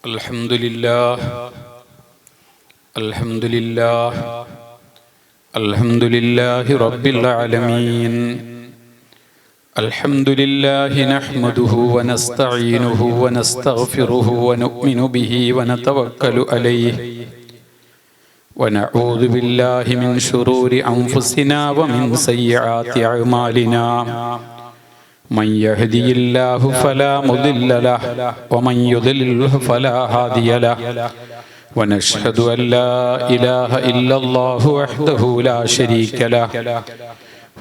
الحمد لله الحمد لله الحمد لله رب العالمين. الحمد لله نحمده ونستعينه ونستغفره ونؤمن به ونتوكل عليه ونعوذ بالله من شرور أنفسنا ومن سيئات أعمالنا. من يهدي الله فلا مضل له ومن يضلله فلا هادي له. ونشهد أن لا إله إلا الله وحده لا شريك له.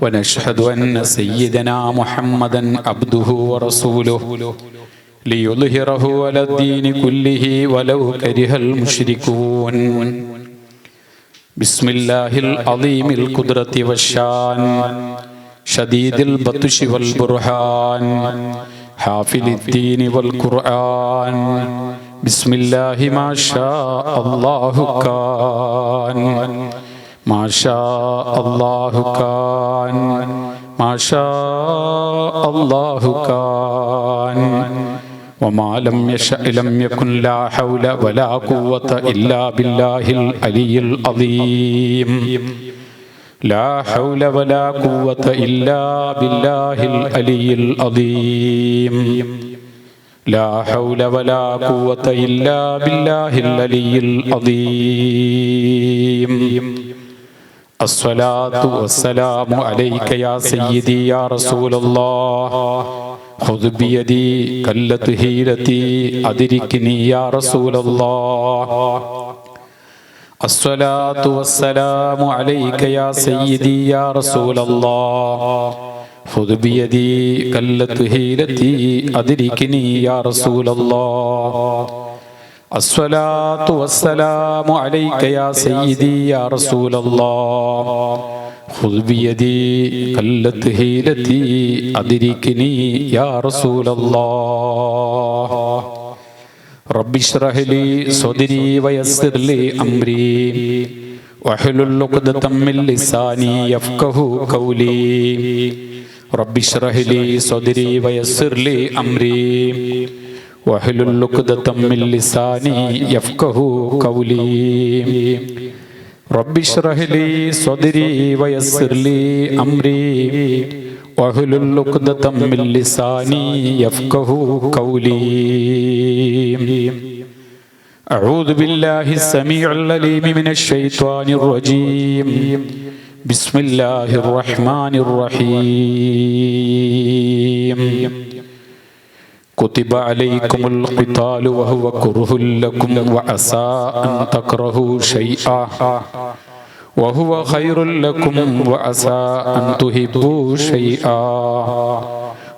ونشهد أن سيدنا محمدا عبده ورسوله ليظهره على الدين كله ولو كره المشركون. بسم الله العظيم القدرة والشان شديد البطش والبرهان حافظ الدين والقرآن. بسم الله ما شاء الله كان ما شاء الله كان ما شاء الله كان وما لم يشأ لم يكن. لا حول ولا قوة إلا بالله العلي العظيم. لا حول ولا قوة إلا بالله العلي العظيم. لا حول ولا قوة إلا بالله العلي العظيم. الصلاة والسلام عليك يا سيدي يا رسول الله. خذ بيدي قلت حيلتي أدركني يا رسول الله. الصلاة والسلام عليك يا سيدي يا رسول الله. خذ بيدي قلت حيلتي أدركني يا رسول الله. الصلاة والسلام عليك يا سيدي يا رسول الله. خذ بيدي قلت حيلتي أدركني يا رسول الله. رب اشرح لي صدري ويسر لي أمري واحلل عقدة من لساني يفقهوا قولي. رب اشرح لي صدري ويسر لي أمري واحلل عقدة من لساني يفقهوا قولي. رب اشرح لي صدري ويسر لي أمري واحلل عقدة من لساني يفقهوا قولي. أعوذ بالله السميع العليم من الشيطان الرجيم. بسم الله الرحمن الرحيم. كتب عليكم القتال وهو كره لكم وعسى أن تكرهوا شيئا وهو خير لكم وعسى أن تحبوا شيئا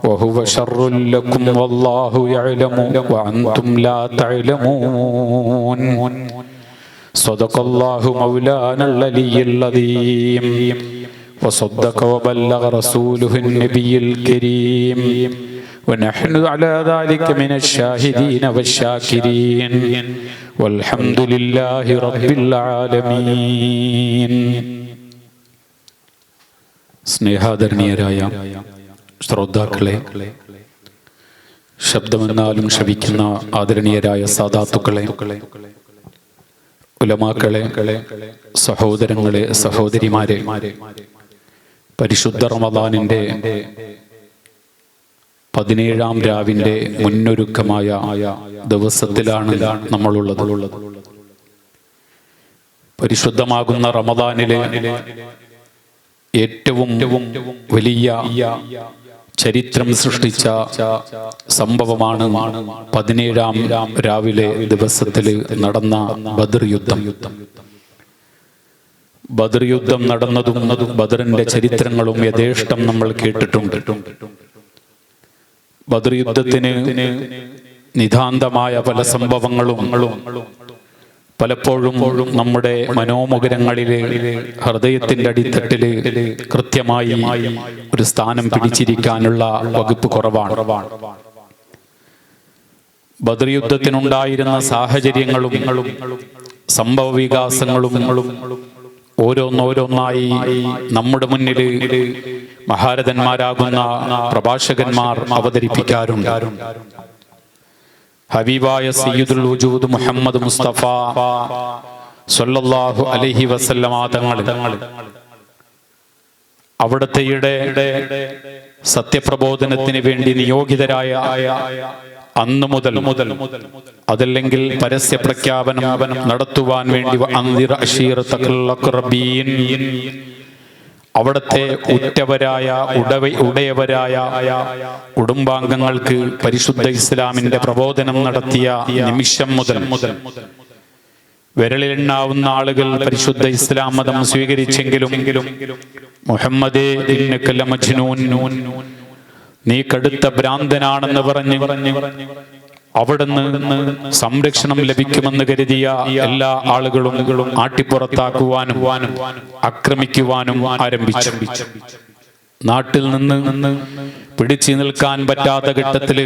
وهو شر لكم والله يعلم وأنتم لا تعلمون. صدق الله مولانا العلي العظيم وصدق وبلغ رسوله النبي الكريم ونحن على ذلك من الشاهدين والشاكرين والحمد لله رب العالمين. സ്നേഹാദരണീയരായ ശ്രോതാക്കളെ, ശബ്ദമെന്നാലും ശ്രവിക്കുന്ന ആദരണീയരായ സാദാത്തുക്കളെ, ഉലമാക്കളെ, സഹോദരങ്ങളെ, സഹോദരിമാരെ, പരിശുദ്ധ റമദാനിന്റെ 17ാം രാവിന്റെ മുന്നൊരുക്കമായ ദിവസത്തിലാണ് നമ്മളുള്ളത്. പരിശുദ്ധമാകുന്ന റമദാനിലെ ഏറ്റവും വലിയ ചരിത്രം സൃഷ്ടിച്ച സംഭവമാണ് 17ാം രാവിലെ ദിവസത്തിൽ നടന്ന ബദർ യുദ്ധം. ബദർ യുദ്ധം നടന്നതും ബദറിന്റെ ചരിത്രങ്ങളും യഥേഷ്ടം നമ്മൾ കേട്ടിട്ടുണ്ട്. ബദർ യുദ്ധത്തിന് നിതാന്തമായ പല സംഭവങ്ങളും പലപ്പോഴും നമ്മുടെ മനോമുഖരങ്ങളിലെ ഹൃദയത്തിന്റെ അടിത്തട്ടില് കൃത്യമായി ഒരു സ്ഥാനം പിടിച്ചിരിക്കാനുള്ള വകുപ്പ് കുറവാണ്. ബദർ യുദ്ധത്തിനുണ്ടായിരുന്ന സാഹചര്യങ്ങളും സംഭവ വികാസങ്ങളും ഓരോന്നോരോന്നായി നമ്മുടെ മുന്നിൽ മഹാരഥന്മാരാകുന്ന പ്രഭാഷകന്മാർ അവതരിപ്പിക്കാറുണ്ട്. ഹബീബായ സയ്യിദുൽ വജൂദ് മുഹമ്മദ് മുസ്തഫ സ്വല്ലല്ലാഹു അലൈഹി വസല്ലമ തങ്ങൾ അവിടുത്തെയുടെ സത്യപ്രബോധനത്തിന് വേണ്ടി നിയോഗിതരായ അന്നു മുതൽ അതല്ലെങ്കിൽ പരസ്യ പ്രഖ്യാപനം നടത്തുവാൻ വേണ്ടി അൻദിർ അശീറതകൽ അഖ്റബീൻ അവിടുത്തെ ഉറ്റവരായ ഉടയവരായ കുടുംബാംഗങ്ങൾക്ക് പരിശുദ്ധ ഇസ്ലാമിന്റെ പ്രബോധനം നടത്തിയ നിമിഷം മുതൽ വിരലിലെണ്ണാവുന്ന ആളുകൾ പരിശുദ്ധ ഇസ്ലാം മതം സ്വീകരിച്ചെങ്കിലും മുഹമ്മദേ ഇന്നക ലമജ്നൂൻ, നീ കടുത്ത ഭ്രാന്തനാണെന്ന് പറഞ്ഞ് അവിടുന്ന് സംരക്ഷണം ലഭിക്കുമെന്ന് കരുതിയ എല്ലാ ആളുകളും ആട്ടിപ്പുറത്താക്കുവാനും ആക്രമിക്കുവാനും ആരംഭിച്ചു. നാട്ടിൽ നിന്ന് പിടിച്ചു നിൽക്കാൻ പറ്റാത്ത ഘട്ടത്തില്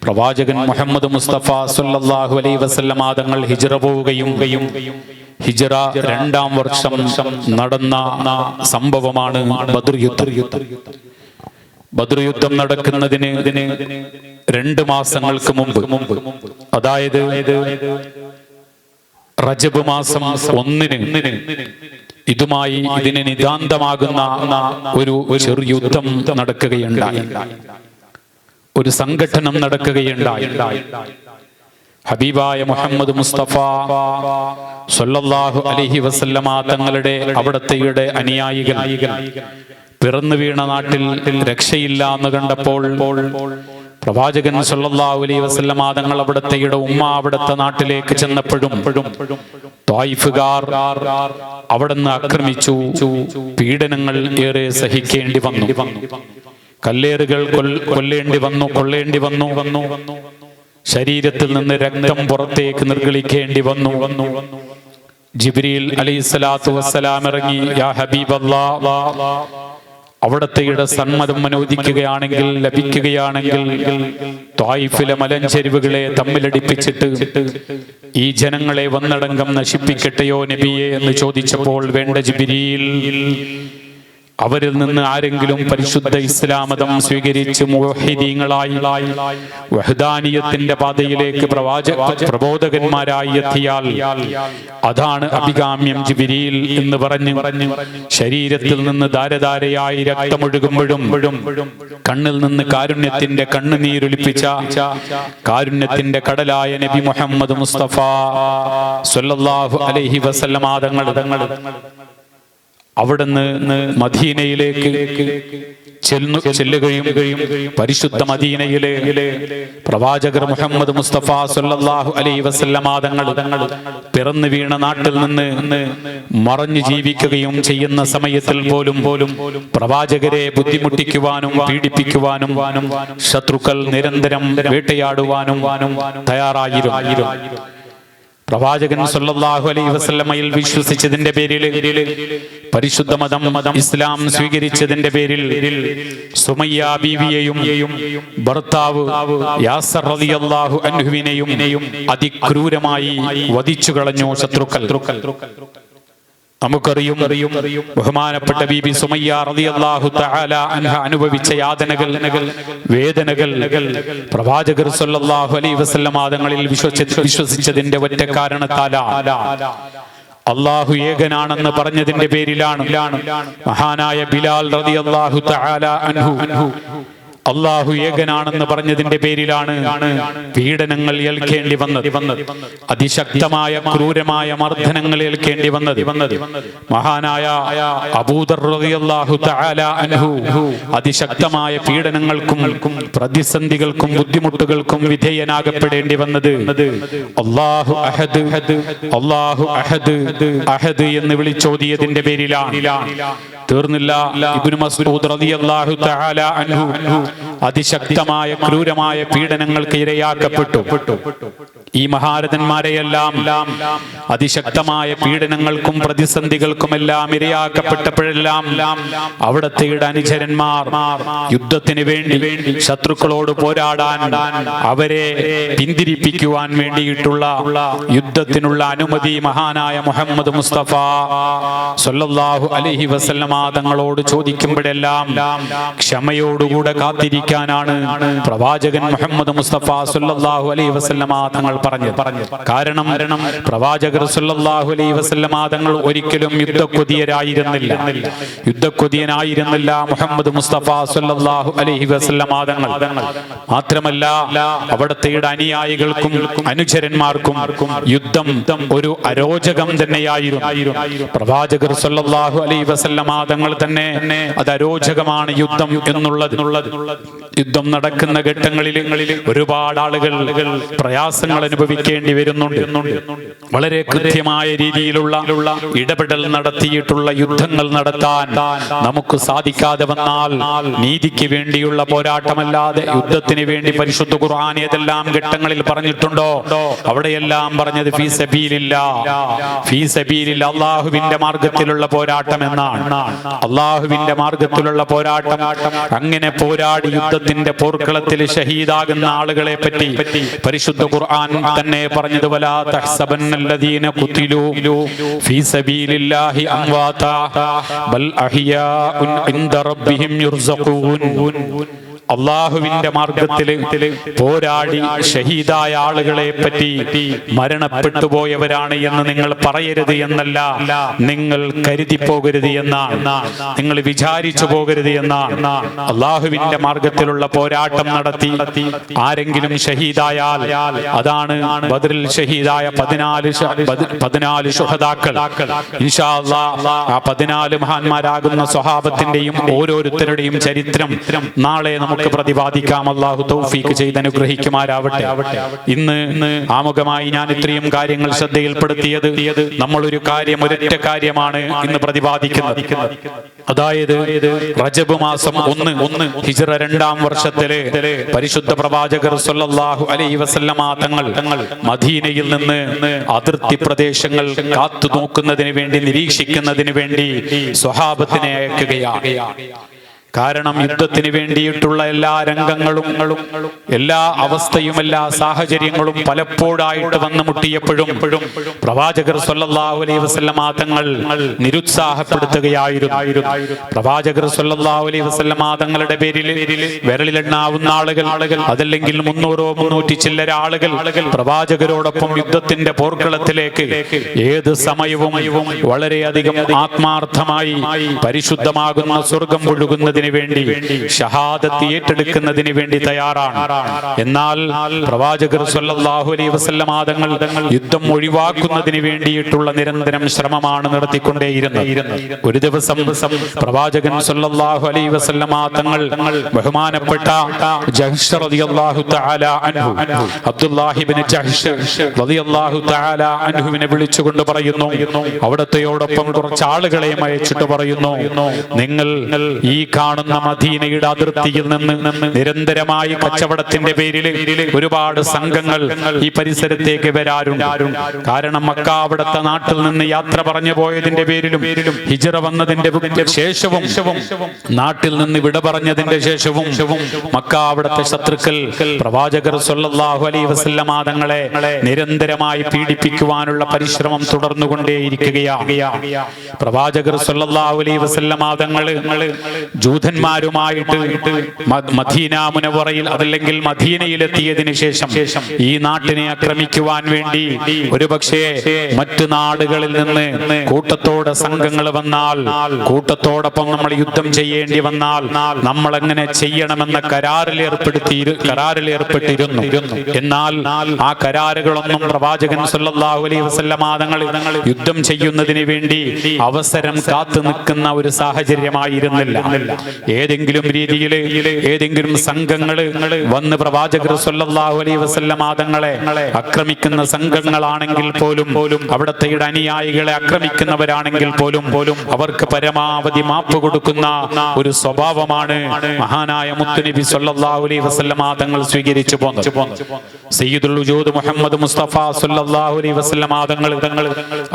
പ്രവാചകൻ മുഹമ്മദ് മുസ്തഫ സ്വല്ലല്ലാഹു അലൈഹി വസല്ലമ തങ്ങൾ ഹിജ്റ പോവുകയും ഹിജ്റ 2-ാം വർഷം നടന്ന സംഭവമാണ് ബദ്ർ യുദ്ധം. ബദ്ർ യുദ്ധം നടക്കുന്നതിന് 2 മാസങ്ങൾക്ക് മുമ്പ്, അതായത് റജബ് മാസം 1-ന് ഇതിന് നിതാന്തമാകുന്ന ഒരു ചെറു യുദ്ധം നടക്കുകയുണ്ടായി, ഒരു സംഘടനം നടക്കുകയുണ്ടായി. ഹബീബായ മുഹമ്മദ് മുസ്തഫ സ്വല്ലല്ലാഹു അലൈഹി വസല്ലമ തങ്ങളുടെ അവിടത്തെയുടെ അനുയായികൾ പിറന്നു വീണ നാട്ടിൽ രക്ഷയില്ല എന്ന് കണ്ടപ്പോൾ പ്രവാചകൻ സ്വല്ലല്ലാഹു അലൈഹി വസല്ലമ തങ്ങൾ അവിടത്തെയുടെ ഉമ്മ അവിടുത്തെ നാട്ടിലേക്ക് ചെന്നപ്പോഴും ത്വായിഫുകാർ അവിടുന്ന് ആക്രമിച്ചു. പീഡനങ്ങൾ ഏറെ സഹിക്കേണ്ടി വന്നു, കല്ലേറുകൾ കൊള്ളേണ്ടി വന്നു, ശരീരത്തിൽ നിന്ന് രക്തം പുറത്തേക്ക് നിർഗളിക്കേണ്ടി വന്നു. ജിബ്രീൽ അലൈഹിസ്സലാത്തു വസ്സലാം ഇറങ്ങി, യാ ഹബീബല്ലാഹ്, അവിടത്തെയുടെ സമ്മതം അനുവദിക്കുകയാണെങ്കിൽ ലഭിക്കുകയാണെങ്കിൽ ത്വായിഫിലെ മലഞ്ചെരിവുകളെ തമ്മിലടിപ്പിച്ചിട്ട് ഈ ജനങ്ങളെ വന്നടങ്കം നശിപ്പിക്കട്ടെയോ നബിയെ എന്ന് ചോദിച്ചപ്പോൾ, വേണ്ട ജിബ്രീൽ, അവരിൽ നിന്ന് ആരെങ്കിലും പരിശുദ്ധ ഇസ്ലാം മതം സ്വീകരിച്ച് മുവഹിദീങ്ങളായി വഹ്ദാനിയത്തിന്റെ പാതയിലേക്ക് പ്രബോധകന്മാരായി എത്തിയാൽ അതാണ് അഭികാമ്യം ജിബ്രീൽ എന്ന് പറഞ്ഞ് ശരീരത്തിൽ നിന്ന് ധാരധാരയായി രക്തമൊഴുകുമ്പോഴും കണ്ണിൽ നിന്ന് കാരുണ്യത്തിന്റെ കണ്ണുനീരൊലിപ്പിച്ച കാരുണ്യത്തിന്റെ കടലായ നബി മുഹമ്മദ് മുസ്തഫ സ്വല്ലല്ലാഹു അലൈഹി വസല്ലമ തങ്ങൾ അവിടുന്ന് മദീനയിലേക്ക് ചെല്ലുകയും പരിശുദ്ധ മദീനയിലെ പ്രവാചകർ മുഹമ്മദ് മുസ്തഫ സ്വല്ലല്ലാഹു അലൈഹി വസല്ലമ തങ്ങൾ പിറന്നു വീണ നാട്ടിൽ നിന്ന് മറഞ്ഞു ജീവിക്കുകയും ചെയ്യുന്ന സമയത്തിൽ പോലും പ്രവാചകരെ ബുദ്ധിമുട്ടിക്കുവാനും പീഡിപ്പിക്കുവാനും ശത്രുക്കൾ നിരന്തരം വേട്ടയാടുവാനും തയ്യാറായിരുന്നു. പ്രവാചകൻ സ്വല്ലല്ലാഹു അലൈഹി വസല്ലമയിൽ വിശ്വസിച്ചതിന്റെ പേരിൽ, പരിശുദ്ധ മതം ഇസ്ലാം സ്വീകരിച്ചതിന്റെ പേരിൽ സുമയ്യ ബീവിയെയും ഭർത്താവ് യാസർ റളിയല്ലാഹു അൻഹുവിനെയും അതിക്രൂരമായി വധിച്ചു കളഞ്ഞു ശത്രുക്കൾ. നമുക്കറിയും ബഹുമാനപ്പെട്ട ബീബി സുമയ്യ റളിയല്ലാഹു തആല അൻഹ അനുഭവിച്ച യാതനകൾ, വേദനകൾ പ്രവാചകർ സ്വല്ലല്ലാഹു അലൈഹി വസല്ലമ തങ്ങളിൽ വിശ്വസിച്ചതിന്റെ ഒറ്റ കാരണത്താലാണ്. അല്ലാഹു ഏകനാണെന്ന് പറഞ്ഞതിന്റെ പേരിലാണ് മഹാനായ ബിലാൽ റളിയല്ലാഹു തആല അൻഹു അല്ലാഹു ഏകനാണെന്ന് പറഞ്ഞതിന്റെ പേരിലാണ് പീഡനങ്ങൾ ഏൽക്കേണ്ടി വന്നത്, അതിശക്തമായ ക്രൂരമായ മർദ്ദനങ്ങൾ ഏൽക്കേണ്ടി വന്നത്. മഹാനായ അബൂദർ റളിയല്ലാഹു തആല അൻഹു അതിശക്തമായ പീഡനങ്ങൾക്കും പ്രതിസന്ധികൾക്കും ബുദ്ധിമുട്ടുകൾക്കും വിധേയനാകപ്പെടേണ്ടി വന്നത് അല്ലാഹു അഹദ് അല്ലാഹു അഹദ് അഹദ് എന്ന് വിളിച്ചോതിയതിന്റെ പേരിലാണ്. തീർന്നില്ല, ഇബ്നു മസ്ഊദ് റളിയല്ലാഹു തആല അൻഹു അതിശക്തമായ ക്രൂരമായ പീഡനങ്ങൾക്ക് ഇരയാക്കപ്പെട്ടു. ഈ മഹാരഥന്മാരെയെല്ലാം അതിശക്തമായ പീഡനങ്ങൾക്കും പ്രതിസന്ധികൾക്കുമെല്ലാം ഇരയാക്കപ്പെട്ടപ്പോഴെല്ലാം അവിടത്തെ അനുചരന്മാർ യുദ്ധത്തിന് വേണ്ടി ശത്രുക്കളോട് പോരാടാൻ അവരെ പിന്തിരിപ്പിക്കുവാൻ വേണ്ടിയിട്ടുള്ള യുദ്ധത്തിനുള്ള അനുമതി മഹാനായ മുഹമ്മദ് മുസ്തഫ സ്വല്ലല്ലാഹു അലൈഹി വസല്ലമ തങ്ങളോട് ചോദിക്കുമ്പോഴെല്ലാം ക്ഷമയോടുകൂടെ കാത്തിരിക്കാൻ ആയിരിക്കാനാണ് പ്രവാചകൻ മുഹമ്മദ് മുസ്തഫ സല്ലല്ലാഹു അലൈഹി വസല്ലമ തങ്ങൾ പറഞ്ഞത്. കാരണം പ്രവാചകർ സല്ലല്ലാഹു അലൈഹി വസല്ലമ തങ്ങൾ ഒരിക്കലും യുദ്ധക്കൊതിയനായിരുന്നില്ല മുഹമ്മദ് മുസ്തഫ സല്ലല്ലാഹു അലൈഹി വസല്ലമ തങ്ങൾ. മാത്രമല്ല അവിടുത്തെ അനുയായികൾക്കും അനുചരന്മാർക്കും യുദ്ധം ഒരു അരോചകം തന്നെയായിരുന്നു. പ്രവാചകർ സല്ലല്ലാഹു അലൈഹി വസല്ലമ തങ്ങൾ തന്നെ അത് അരോചകമാണ് യുദ്ധം എന്നുള്ളത്. യുദ്ധം നടക്കുന്ന ഘട്ടങ്ങളിൽ ഒരുപാട് ആളുകൾ പ്രയാസങ്ങൾ അനുഭവിക്കേണ്ടി വരുന്നുണ്ട്. വളരെ കൃത്യമായ രീതിയിലുള്ള ഇടപെടൽ നടത്തിയിട്ടുള്ള യുദ്ധങ്ങൾ നടത്താൻ നമുക്ക് സാധിക്കാതെ വന്നാൽ നീതിക്ക് വേണ്ടിയുള്ള പോരാട്ടമല്ലാതെ യുദ്ധത്തിന് വേണ്ടി പരിശുദ്ധ ഖുർആൻ ഏതെല്ലാം ഘട്ടങ്ങളിൽ പറഞ്ഞിട്ടുണ്ടോ അവിടെയെല്ലാം പറഞ്ഞത് ഫീ സബീലില്ലാ അല്ലാഹുവിന്റെ മാർഗത്തിലുള്ള പോരാട്ടം എന്നാണ്. അല്ലാഹുവിന്റെ മാർഗത്തിലുള്ള പോരാട്ടം. അങ്ങനെ പോരാടി യുദ്ധത്തിന്റെ പോർക്കളത്തിൽ ഷഹീദാകുന്ന ആളുകളെ പറ്റി പരിശുദ്ധ ഖുർആൻ തന്നെ പറഞ്ഞത് വലാ തഹ്സബന്നല്ലദീന ഖുതിലൂ ഫീ സബീലില്ലാഹി അംവാതാ ബൽ അഹ്യാഉൻ ഇൻദ റബ്ബിഹിം യുർസഖൂൻ. അള്ളാഹുവിന്റെ മാർഗത്തില് പോരാടി ഷഹീദായ ആളുകളെ പറ്റി മരണപ്പെട്ടു പോയവരാണ് എന്ന് നിങ്ങൾ പറയരുത് എന്നല്ല, നിങ്ങൾ കരുതി പോകരുത് എന്നാണ്, നിങ്ങൾ വിചാരിച്ചു പോകരുത് എന്നാണ്. അള്ളാഹുവിന്റെ മാർഗത്തിലുള്ള പോരാട്ടം നടത്തി ആരെങ്കിലും ഷഹീദായാൽ അതാണ് ബദറിൽ ഷഹീദായ 14 ശുഹദാക്കൾ. ഇൻഷാ അല്ലാഹ് ആ 14 മഹാന്മാരാകുന്ന സ്വഹാബത്തിന്റെയും ഓരോരുത്തരുടെയും ചരിത്രം നാളെ നമുക്ക് പ്രതിപാദിക്കാം. അല്ലാഹു തൗഫീഖ് ചെയ്ത് അനുഗ്രഹിക്കുമാറാവട്ടെ. ഇന്ന് ആമുഖമായി ഞാൻ ഇത്രയും കാര്യങ്ങൾ ശ്രദ്ധയിൽപ്പെടുത്തിയത് നമ്മളൊരു കാര്യം, ഒരൊറ്റ കാര്യമാണ് ഇന്ന് പ്രതിപാദിക്കുന്നത്. അതായത് റജബ് മാസം 1 ഹിജ്റ 2-ാം വർഷത്തിലെ പരിശുദ്ധ പ്രവാചകർ സല്ലല്ലാഹു അലൈഹി വസല്ലമ തങ്ങൾ മദീനയിൽ നിന്ന് അതിർത്തി പ്രദേശങ്ങൾ കാത്തു നോക്കുന്നതിന് വേണ്ടി, നിരീക്ഷിക്കുന്നതിന് വേണ്ടി സ്വഹാബത്തിനെ അയക്കുകയാണ്. കാരണം യുദ്ധത്തിന് വേണ്ടിയിട്ടുള്ള എല്ലാ രംഗങ്ങളും, എല്ലാ അവസ്ഥയും, എല്ലാ സാഹചര്യങ്ങളും പലപ്പോഴായിട്ട് വന്നു മുട്ടിയപ്പോഴും പ്രവാചകർ സല്ലല്ലാഹു അലൈഹി വസല്ലമ തങ്ങൾ നിരുത്സാഹപ്പെടുത്തുകയായിരുന്നു. പ്രവാചകർ സല്ലല്ലാഹു അലൈഹി വസല്ലമ തങ്ങളുടെ പേരിൽ വിരലിലെണ്ണാവുന്ന ആളുകൾ, അതല്ലെങ്കിൽ 300-300 ചില്ലര ആളുകൾ പ്രവാചകരോടൊപ്പം യുദ്ധത്തിന്റെ പോർക്കളത്തിലേക്ക് ഏത് സമയവും വളരെയധികം ആത്മാർത്ഥമായി പരിശുദ്ധമാകുന്ന സ്വർഗം ഒഴുകുന്നതിന് വേണ്ടി, ഷഹാദത്ത് ഏറ്റെടുക്കുന്നതിന് വേണ്ടി തയ്യാറാണ്. എന്നാൽ പ്രവാചകർ സല്ലല്ലാഹു അലൈഹി വസല്ലമ തങ്ങൾ യുദ്ധം ഒഴിവാക്കുന്നതിന് വേണ്ടിയിട്ടുള്ള നിരന്തരം ശ്രമമാണ് നടത്തിക്കൊണ്ടേയിരുന്നത്. ഒരു ദിവസം പ്രവാചകൻ സല്ലല്ലാഹു അലൈഹി വസല്ലമ തങ്ങൾ ബഹുമാനപ്പെട്ട ജഹ്ഷ് റളിയല്ലാഹു തആല അൻഹു, അബ്ദുല്ലാഹി ഇബ്നു ജഹ്ഷ് റളിയല്ലാഹു തആല അൻഹുവിനെ വിളിച്ചുകൊണ്ട് പറയുന്നു, അവിടത്തെയോടൊപ്പം കുറച്ച് ആളുകളെ അയച്ചിട്ട് പറയുന്നു, നിങ്ങൾ ഈ കാണുന്ന മദീനയുടെ അതിർത്തിയിൽ നിന്ന് നിരന്തരമായി കച്ചവടത്തിന്റെ പേരിൽ ഒരുപാട് സംഘങ്ങൾ ഈ പരിസരത്തേക്ക് വരാറുണ്ട്. കാരണം മക്ക അവിടുത്തെ നാട്ടിൽ നിന്ന് യാത്ര പറഞ്ഞു പോയതിന്റെ പേരിലും ഹിജ്റ വന്നതിന്റെ ശേഷവും നാട്ടിൽ നിന്ന് വിട പറഞ്ഞതിന്റെ ശേഷവും മക്ക അവിടുത്തെ ശത്രുക്കൾ പ്രവാചകർ സല്ലല്ലാഹു അലൈഹി വസല്ലമ തങ്ങളെ നിരന്തരമായി പീഡിപ്പിക്കുവാനുള്ള പരിശ്രമം തുടർന്നുകൊണ്ടേയിരിക്കുകയാണ്. പ്രവാചകർ സല്ലല്ലാഹു അലൈഹി വസല്ലമ തങ്ങൾ ജൂതന്മാരുമായിട്ട് മദീന മുനവറയിൽ, അതല്ലെങ്കിൽ മദീനയിലെത്തിയതിനു ശേഷം ഈ നാട്ടിനെ ആക്രമിക്കുവാൻ വേണ്ടി ഒരുപക്ഷേ മറ്റു നാടുകളിൽ നിന്ന് കൂട്ടത്തോടെ സംഘങ്ങൾ വന്നാൽ, കൂട്ടത്തോടൊപ്പം നമ്മൾ യുദ്ധം ചെയ്യേണ്ടി വന്നാൽ നമ്മൾ എങ്ങനെ ചെയ്യണമെന്ന കരാറിലേർപ്പെട്ടിരുന്നു. എന്നാൽ ആ കരാറുകളൊന്നും പ്രവാചകൻ സല്ലല്ലാഹു അലൈഹി വസല്ലമ തങ്ങൾ യുദ്ധം ചെയ്യുന്നതിന് വേണ്ടി അവസരം കാത്തു നിൽക്കുന്ന ഒരു സാഹചര്യമായിരുന്നില്ല. ഏതെങ്കിലും രീതിയിൽ ഏതെങ്കിലും സംഘങ്ങൾ വന്ന് പ്രവാചകർ സല്ലല്ലാഹു അലൈഹി വസല്ലമ തങ്ങളെ ആക്രമിക്കുന്ന സംഘങ്ങളാണെങ്കിൽ പോലും, അവിടുത്തെ അനുയായികളെ ആക്രമിക്കുന്നവരാണെങ്കിൽ പോലും അവർക്ക് പരമാവധി മാപ്പ് കൊടുക്കുന്ന ഒരു സ്വഭാവമാണ് മഹാനായ മുത്തുനബി സല്ലല്ലാഹു അലൈഹി വസല്ലമ തങ്ങൾ സ്വീകരിച്ചു പോന്നത്. സയ്യിദുൽ വജൂദ് മുഹമ്മദ് മുസ്തഫ സല്ലല്ലാഹു അലൈഹി വസല്ലമ തങ്ങൾ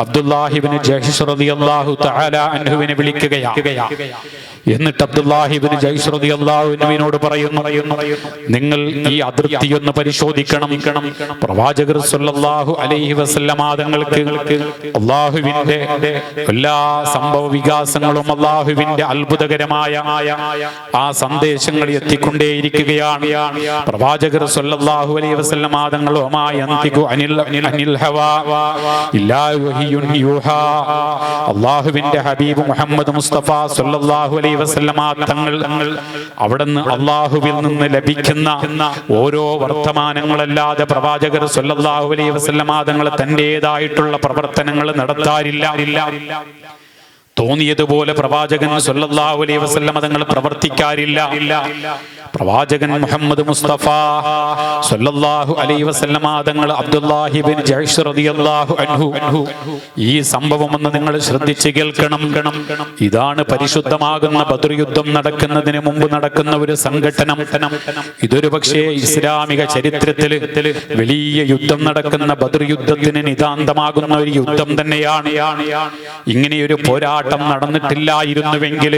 അബ്ദുല്ലാഹി ഇബ്നു ജഹ്ഷ് റളിയല്ലാഹു തആല അൻഹുവിനെ വിളിക്കുകയാണ്. എന്നിട്ട് അബ്ദുല്ലാഹി ഇബ്നു ജയ്ശ് റളിയല്ലാഹു അൻഹുവിനോട് പറയുന്നു, നിങ്ങൾ ഈ അതിർത്തി ഒന്ന് പരിശോധിക്കണം. പ്രവാചകർ സല്ലല്ലാഹു അലൈഹി വസല്ലമ തങ്ങൾക്ക് അല്ലാഹുവിന്റെ എല്ലാ സംഭവ വികാസങ്ങളും അല്ലാഹുവിന്റെ അത്ഭുതകരമായ ആ സന്ദേശങ്ങൾ എത്തിക്കൊണ്ടേയിരിക്കുകയാണ്. പ്രവാചകർ സല്ലല്ലാഹു അലൈഹി വസല്ലമ തങ്ങൾ അനിൽ ഹവാ ഇല്ലാ വഹിയുൻ യൂഹാ, അല്ലാഹുവിന്റെ ഹബീബ് മുഹമ്മദ് മുസ്തഫ സല്ലല്ലാഹു അലൈഹി വസല്ലമ തങ്ങൾ അവിടുന്ന് അല്ലാഹുവിൽ നിന്ന് ലഭിക്കുന്ന ഓരോ വർത്തമാനങ്ങളല്ലാതെ പ്രവാചകർ സല്ലല്ലാഹു അലൈഹി വസല്ലമ തങ്ങൾ തന്റേതായിട്ടുള്ള പ്രവർത്തനങ്ങൾ നടത്താറില്ല. തോന്നിയതുപോലെ പ്രവാചകൻ സല്ലല്ലാഹു അലൈഹി വസല്ലമ തങ്ങൾ പ്രവർത്തിക്കാറില്ല. പ്രവാചകൻ മുഹമ്മദ് മുസ്തഫ സല്ലല്ലാഹു അലൈഹി വസല്ലമ തങ്ങൾ അബ്ദുല്ലാഹി ഇബ്നു ജയ്ശ് റളിയല്ലാഹു അൻഹു ഈ സംഭവം ഒന്ന് നിങ്ങൾ ശ്രദ്ധിച്ച് കേൾക്കണം. ഇതാണ് പരിശുദ്ധമാകുന്ന ബദർ യുദ്ധം നടക്കുന്നതിന് മുമ്പ് നടക്കുന്ന ഒരു സംഘട്ടനം. ഇതൊരു പക്ഷേ ഇസ്ലാമിക ചരിത്രത്തിൽ വലിയ യുദ്ധം നടക്കുന്ന ബദർ യുദ്ധത്തിന് നിതാന്തമാകുന്ന ഒരു യുദ്ധം തന്നെയാണ്. ഇങ്ങനെയൊരു പോരാട്ടം നടന്നിട്ടില്ലായിരുന്നുവെങ്കിൽ,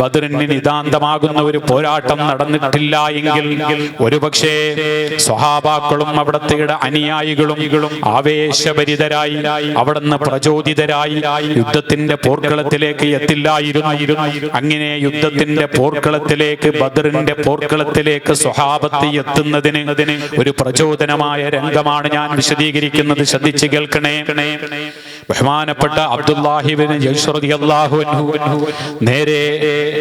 ബദറിന് നിതാന്തമാകുന്ന ഒരു പോരാട്ടം നടന്നിട്ടില്ല എങ്കിൽ ഒരുപക്ഷേ സ്വഹാബാക്കളും അവിടത്തെ അനുയായികളും ആവേശഭരിതരായി അവിടുന്ന് പ്രചോദിതരായി യുദ്ധത്തിന്റെ പോർക്കളത്തിലേക്ക് എത്തില്ലായിരുന്നു. അങ്ങനെ യുദ്ധത്തിന്റെ പോർക്കളത്തിലേക്ക്, ബദറിന്റെ പോർക്കളത്തിലേക്ക് സ്വഹാബത്ത് എത്തുന്നതിന് ഒരു പ്രചോദനമായ രംഗമാണ് ഞാൻ വിശദീകരിക്കുന്നത്. ശ്രദ്ധിച്ച് കേൾക്കണേ. ബഹുമാനപ്പെട്ട അബ്ദുല്ലാഹി ഇബ്നു ജയ്ശ് റളിയല്ലാഹു അൻഹു നേരെ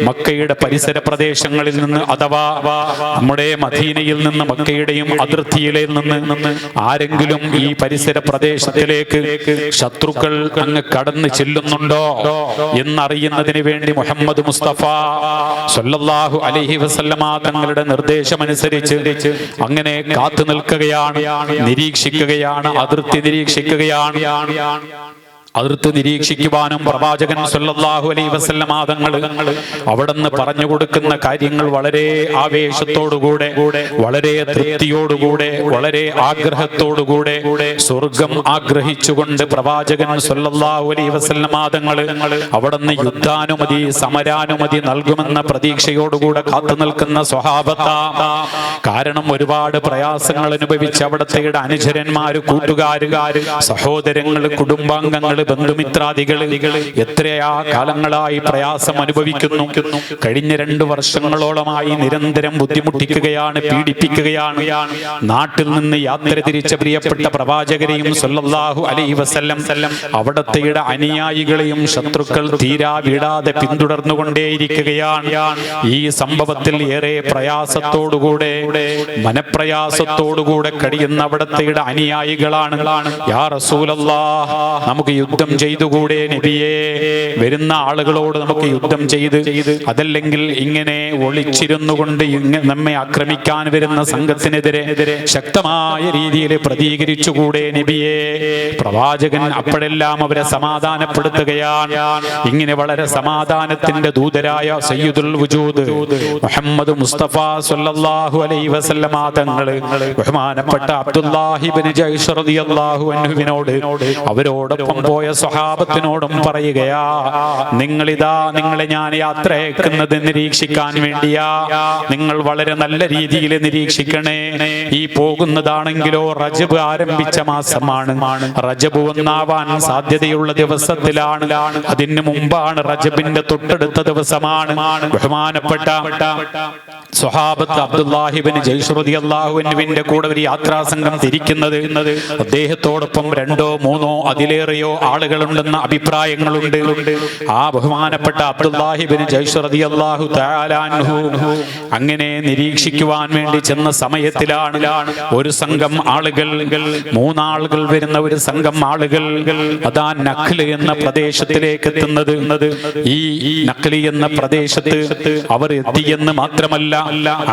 മക്കയുടെ പരിസര പ്രദേശങ്ങളിൽ നിന്ന്, അഥവാ നമ്മുടെ മദീനയിൽ നിന്ന്, മക്കയുടെയും അതിർത്തിയിൽ നിന്ന് ആരെങ്കിലും ഈ പരിസര പ്രദേശത്തിലേക്ക് ശത്രുക്കൾ അങ്ങ് കടന്നു ചെല്ലുന്നുണ്ടോ എന്നറിയുന്നതിന് വേണ്ടി മുഹമ്മദ് മുസ്തഫ സല്ലല്ലാഹു അലൈഹി വസല്ലമ തങ്ങളുടെ നിർദ്ദേശമനുസരിച്ച് അങ്ങനെ കാത്തു നിൽക്കുകയാണ്, നിരീക്ഷിക്കുകയാണ്, അതിർത്തി നിരീക്ഷിക്കുകയാണ്. അതിർത്ത് നിരീക്ഷിക്കുവാനും പ്രവാചകൻ സല്ലല്ലാഹു അലൈഹി വസല്ലമ തങ്ങൾ അവിടുന്ന് പറഞ്ഞു കൊടുക്കുന്ന കാര്യങ്ങൾ വളരെ ആവേശത്തോടുകൂടെ, വളരെ തൃപ്തിയോടുകൂടെ, വളരെ ആഗ്രഹത്തോടുകൂടെ, സ്വർഗം ആഗ്രഹിച്ചുകൊണ്ട് പ്രവാചകൻ സല്ലല്ലാഹു അലൈഹി വസല്ലമ തങ്ങൾ അവിടുന്ന് യുദ്ധാനുമതി, സമരാനുമതി നൽകുമെന്ന പ്രതീക്ഷയോടുകൂടെ കാത്തു നിൽക്കുന്ന സ്വഹാബത്ത. കാരണം ഒരുപാട് പ്രയാസങ്ങൾ അനുഭവിച്ച് അവിടുത്തെ അനുചരന്മാര്, കൂട്ടുകാര്, സഹോദരങ്ങൾ, കുടുംബാംഗങ്ങൾ, ബന്ധുമിത്രാദികൾ എത്രയാ കാലങ്ങളായി പ്രയാസം അനുഭവിക്കുന്നു. കഴിഞ്ഞ 2 വർഷങ്ങളോളമായി നിരന്തരം ബുദ്ധിമുട്ടിക്കുകയാണ്, പീഡിപ്പിക്കുകയാണ്. നാട്ടിൽ നിന്ന് യാത്ര തിരിച്ച പ്രിയപ്പെട്ട പ്രവാചകരെയും സല്ലല്ലാഹു അലൈഹി വസല്ലം അവിടത്തെ അനുയായികളെയും ശത്രുക്കൾ തീരാ വിടാതെ പിന്തുടർന്നുകൊണ്ടേയിരിക്കുകയാണ്. ഈ സംഭവത്തിൽ ഏറെ പ്രയാസത്തോടുകൂടെ, മനപ്രയാസത്തോടുകൂടെ കഴിയുന്ന അവിടത്തെ അനുയായികളാണ്. യാ റസൂലല്ലാഹ്, നമുക്ക് യുദ്ധം ചെയ്തുകൂടെ നബിയേ? വരുന്ന ആളുകളോട് നമുക്ക് യുദ്ധം ചെയ്ത്, അതല്ലെങ്കിൽ ഇങ്ങനെ ഒളിച്ചിരുന്നു കൊണ്ട് നമ്മെ ആക്രമിക്കാൻ വരുന്ന സംഘത്തിനെതിരെ ശക്തമായ രീതിയിൽ പ്രതികരിച്ചുകൂടെ നബിയേ? പ്രവാചകൻ അപ്പോഴെല്ലാം അവരെ സമാധാനപ്പെടുത്തുകയാണ്. ഇങ്ങനെ വളരെ സമാധാനത്തിന്റെ ദൂതരായ സയ്യിദുൽ വജൂദ് മുഹമ്മദ് മുസ്തഫ സല്ലല്ലാഹു അലൈഹി വസല്ലമ തങ്ങൾ ബഹുമാനപ്പെട്ട അബ്ദുല്ലാഹി ഇബ്നു ജയ്ശ് റളിയല്ലാഹു അൻഹുവിനോട്, അവരോടൊപ്പം പോയ സ്വഹാബത്തിനോടും പറയുകയാ, നിങ്ങളിതാ, നിങ്ങളെ ഞാൻ യാത്ര അയക്കുന്നത് നിരീക്ഷിക്കാൻ വേണ്ടിയാ. നിങ്ങൾ വളരെ നല്ല രീതിയിൽ നിരീക്ഷിക്കണേ. ഈ പോകുന്നതാണെങ്കിലോ റജബ് ആരംഭിച്ച മാസമാണ്. റജബ് ഒന്നാവാൻ സാധ്യതയുള്ള ദിവസത്തിലാണ്. അതിന് മുമ്പാണ്, റജബിന്റെ തൊട്ടടുത്ത ദിവസമാണ്. ബഹുമാനപ്പെട്ട സ്വഹാബത്ത് അബ്ദുല്ലാഹി ഇബ്നു ജയ്ശ് റളിയല്ലാഹു അൻഹുവിന്റെ കൂടെ ഒരു യാത്രാ സംഘം തിരിക്കുന്നത്. അദ്ദേഹത്തോടൊപ്പം 2 3 അതിലേറെയോ ആളുകളുണ്ടെന്ന അഭിപ്രായങ്ങളുണ്ട്. ആ ബഹുമാനപ്പെട്ട അബ്ദുല്ലാഹി ഇബ്നു ജയ്ശ് റളിയല്ലാഹു തആല അൻഹു അങ്ങനെ നിരീക്ഷിക്കുവാൻ വേണ്ടി ചെന്ന സമയത്തിലാണ് ഒരു സംഘം ആളുകൾ, 3 ആളുകൾ വരുന്ന ഒരു സംഘം ആളുകൾ അതാ നഖ്ല് എന്ന പ്രദേശത്തിലേക്ക് എത്തുന്നത്. ഈ നഖ്ലി എന്ന പ്രദേശത്ത് അവർ എത്തിയെന്ന് മാത്രമല്ല,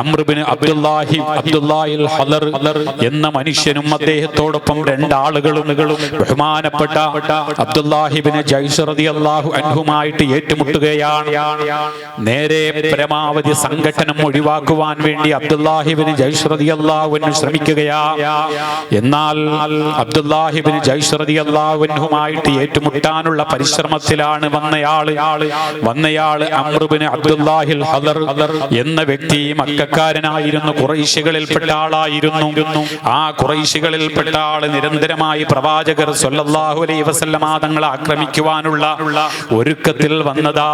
അംർ ഇബ്നു അബ്ദുല്ലാഹിൽ ഹലർ എന്ന മനുഷ്യനും അദ്ദേഹത്തോടൊപ്പം 2 ആളുകളും ബഹുമാനപ്പെട്ട അബ്ദുല്ലാഹിബ്നു ജയ്ഷ് റളിയല്ലാഹു അൻഹുമായിട്ട് ഏറ്റുമുട്ടുകയാണ്. നേരെ പരമാവധി സംഘട്ടനം ഒഴിവാക്കുവാൻ വേണ്ടി അബ്ദുല്ലാഹിബ്നു ജയ്ഷ് റളിയല്ലാഹു അൻഹു ശ്രമിക്കുകയാ. എന്നാൽ അബ്ദുല്ലാഹിബ്നു ജയ്ഷ് റളിയല്ലാഹു അൻഹുമായിട്ട് ഏറ്റുമുട്ടാനുള്ള പരിശ്രമത്തിലാണ് വന്നയാള് അംറുബ്നു അബ്ദുല്ലാഹിൽ ഹദർ എന്ന വ്യക്തി മക്കക്കാരനായിരുന്നു, ഖുറൈശികളിൽപ്പെട്ട ആളായിരുന്നു. ആ ഖുറൈശികളിൽപ്പെട്ട ആള് നിരന്തരമായി പ്രവാചകർ സ്വല്ലല്ലാഹു അലൈഹി വസല്ലമ തങ്ങളെ ആക്രമിക്കുവാനുള്ള ഒരുക്കത്തിൽ വന്നതാ.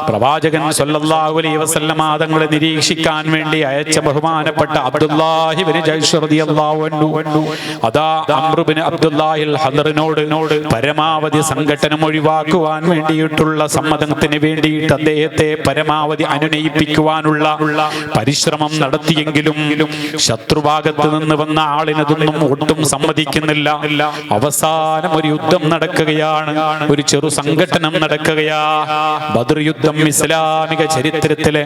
പ്രവാചകൻ സ്വല്ലല്ലാഹു അലൈഹി വസല്ലമ തങ്ങളെ നിരീക്ഷിക്കാൻ വേണ്ടി അയച്ച ബഹുമാനപ്പെട്ട അബ്ദുല്ലാഹിബ്നു ജയ്ഷ് റളിയല്ലാഹു അൻഹു അതാ അംറുബ്നു അബ്ദുല്ലാഹിൽ ഹദറിനോട് പരമാവധി സംഘട്ടനം ഒഴിവാക്കുവാൻ വേണ്ടിയിട്ടുള്ള സമ്മതത്തിന് വേണ്ടിയിട്ട് അദ്ദേഹത്തെ പരമാവധി അനുനയിപ്പിക്കുവാനുള്ള പരിശ്രമം നടത്തിയെങ്കിലും ശത്രുഭാഗത്ത് നിന്ന് വന്ന ആളിനതൊന്നും ഒട്ടും സമ്മതിക്കുന്നില്ല. അവസാനം ഒരു യുദ്ധം നടക്കുകയാണ്, ഒരു ചെറു സംഘട്ടനം നടക്കുകയാ. ബദർ യുദ്ധം ഇസ്ലാമിക ചരിത്രത്തിലെ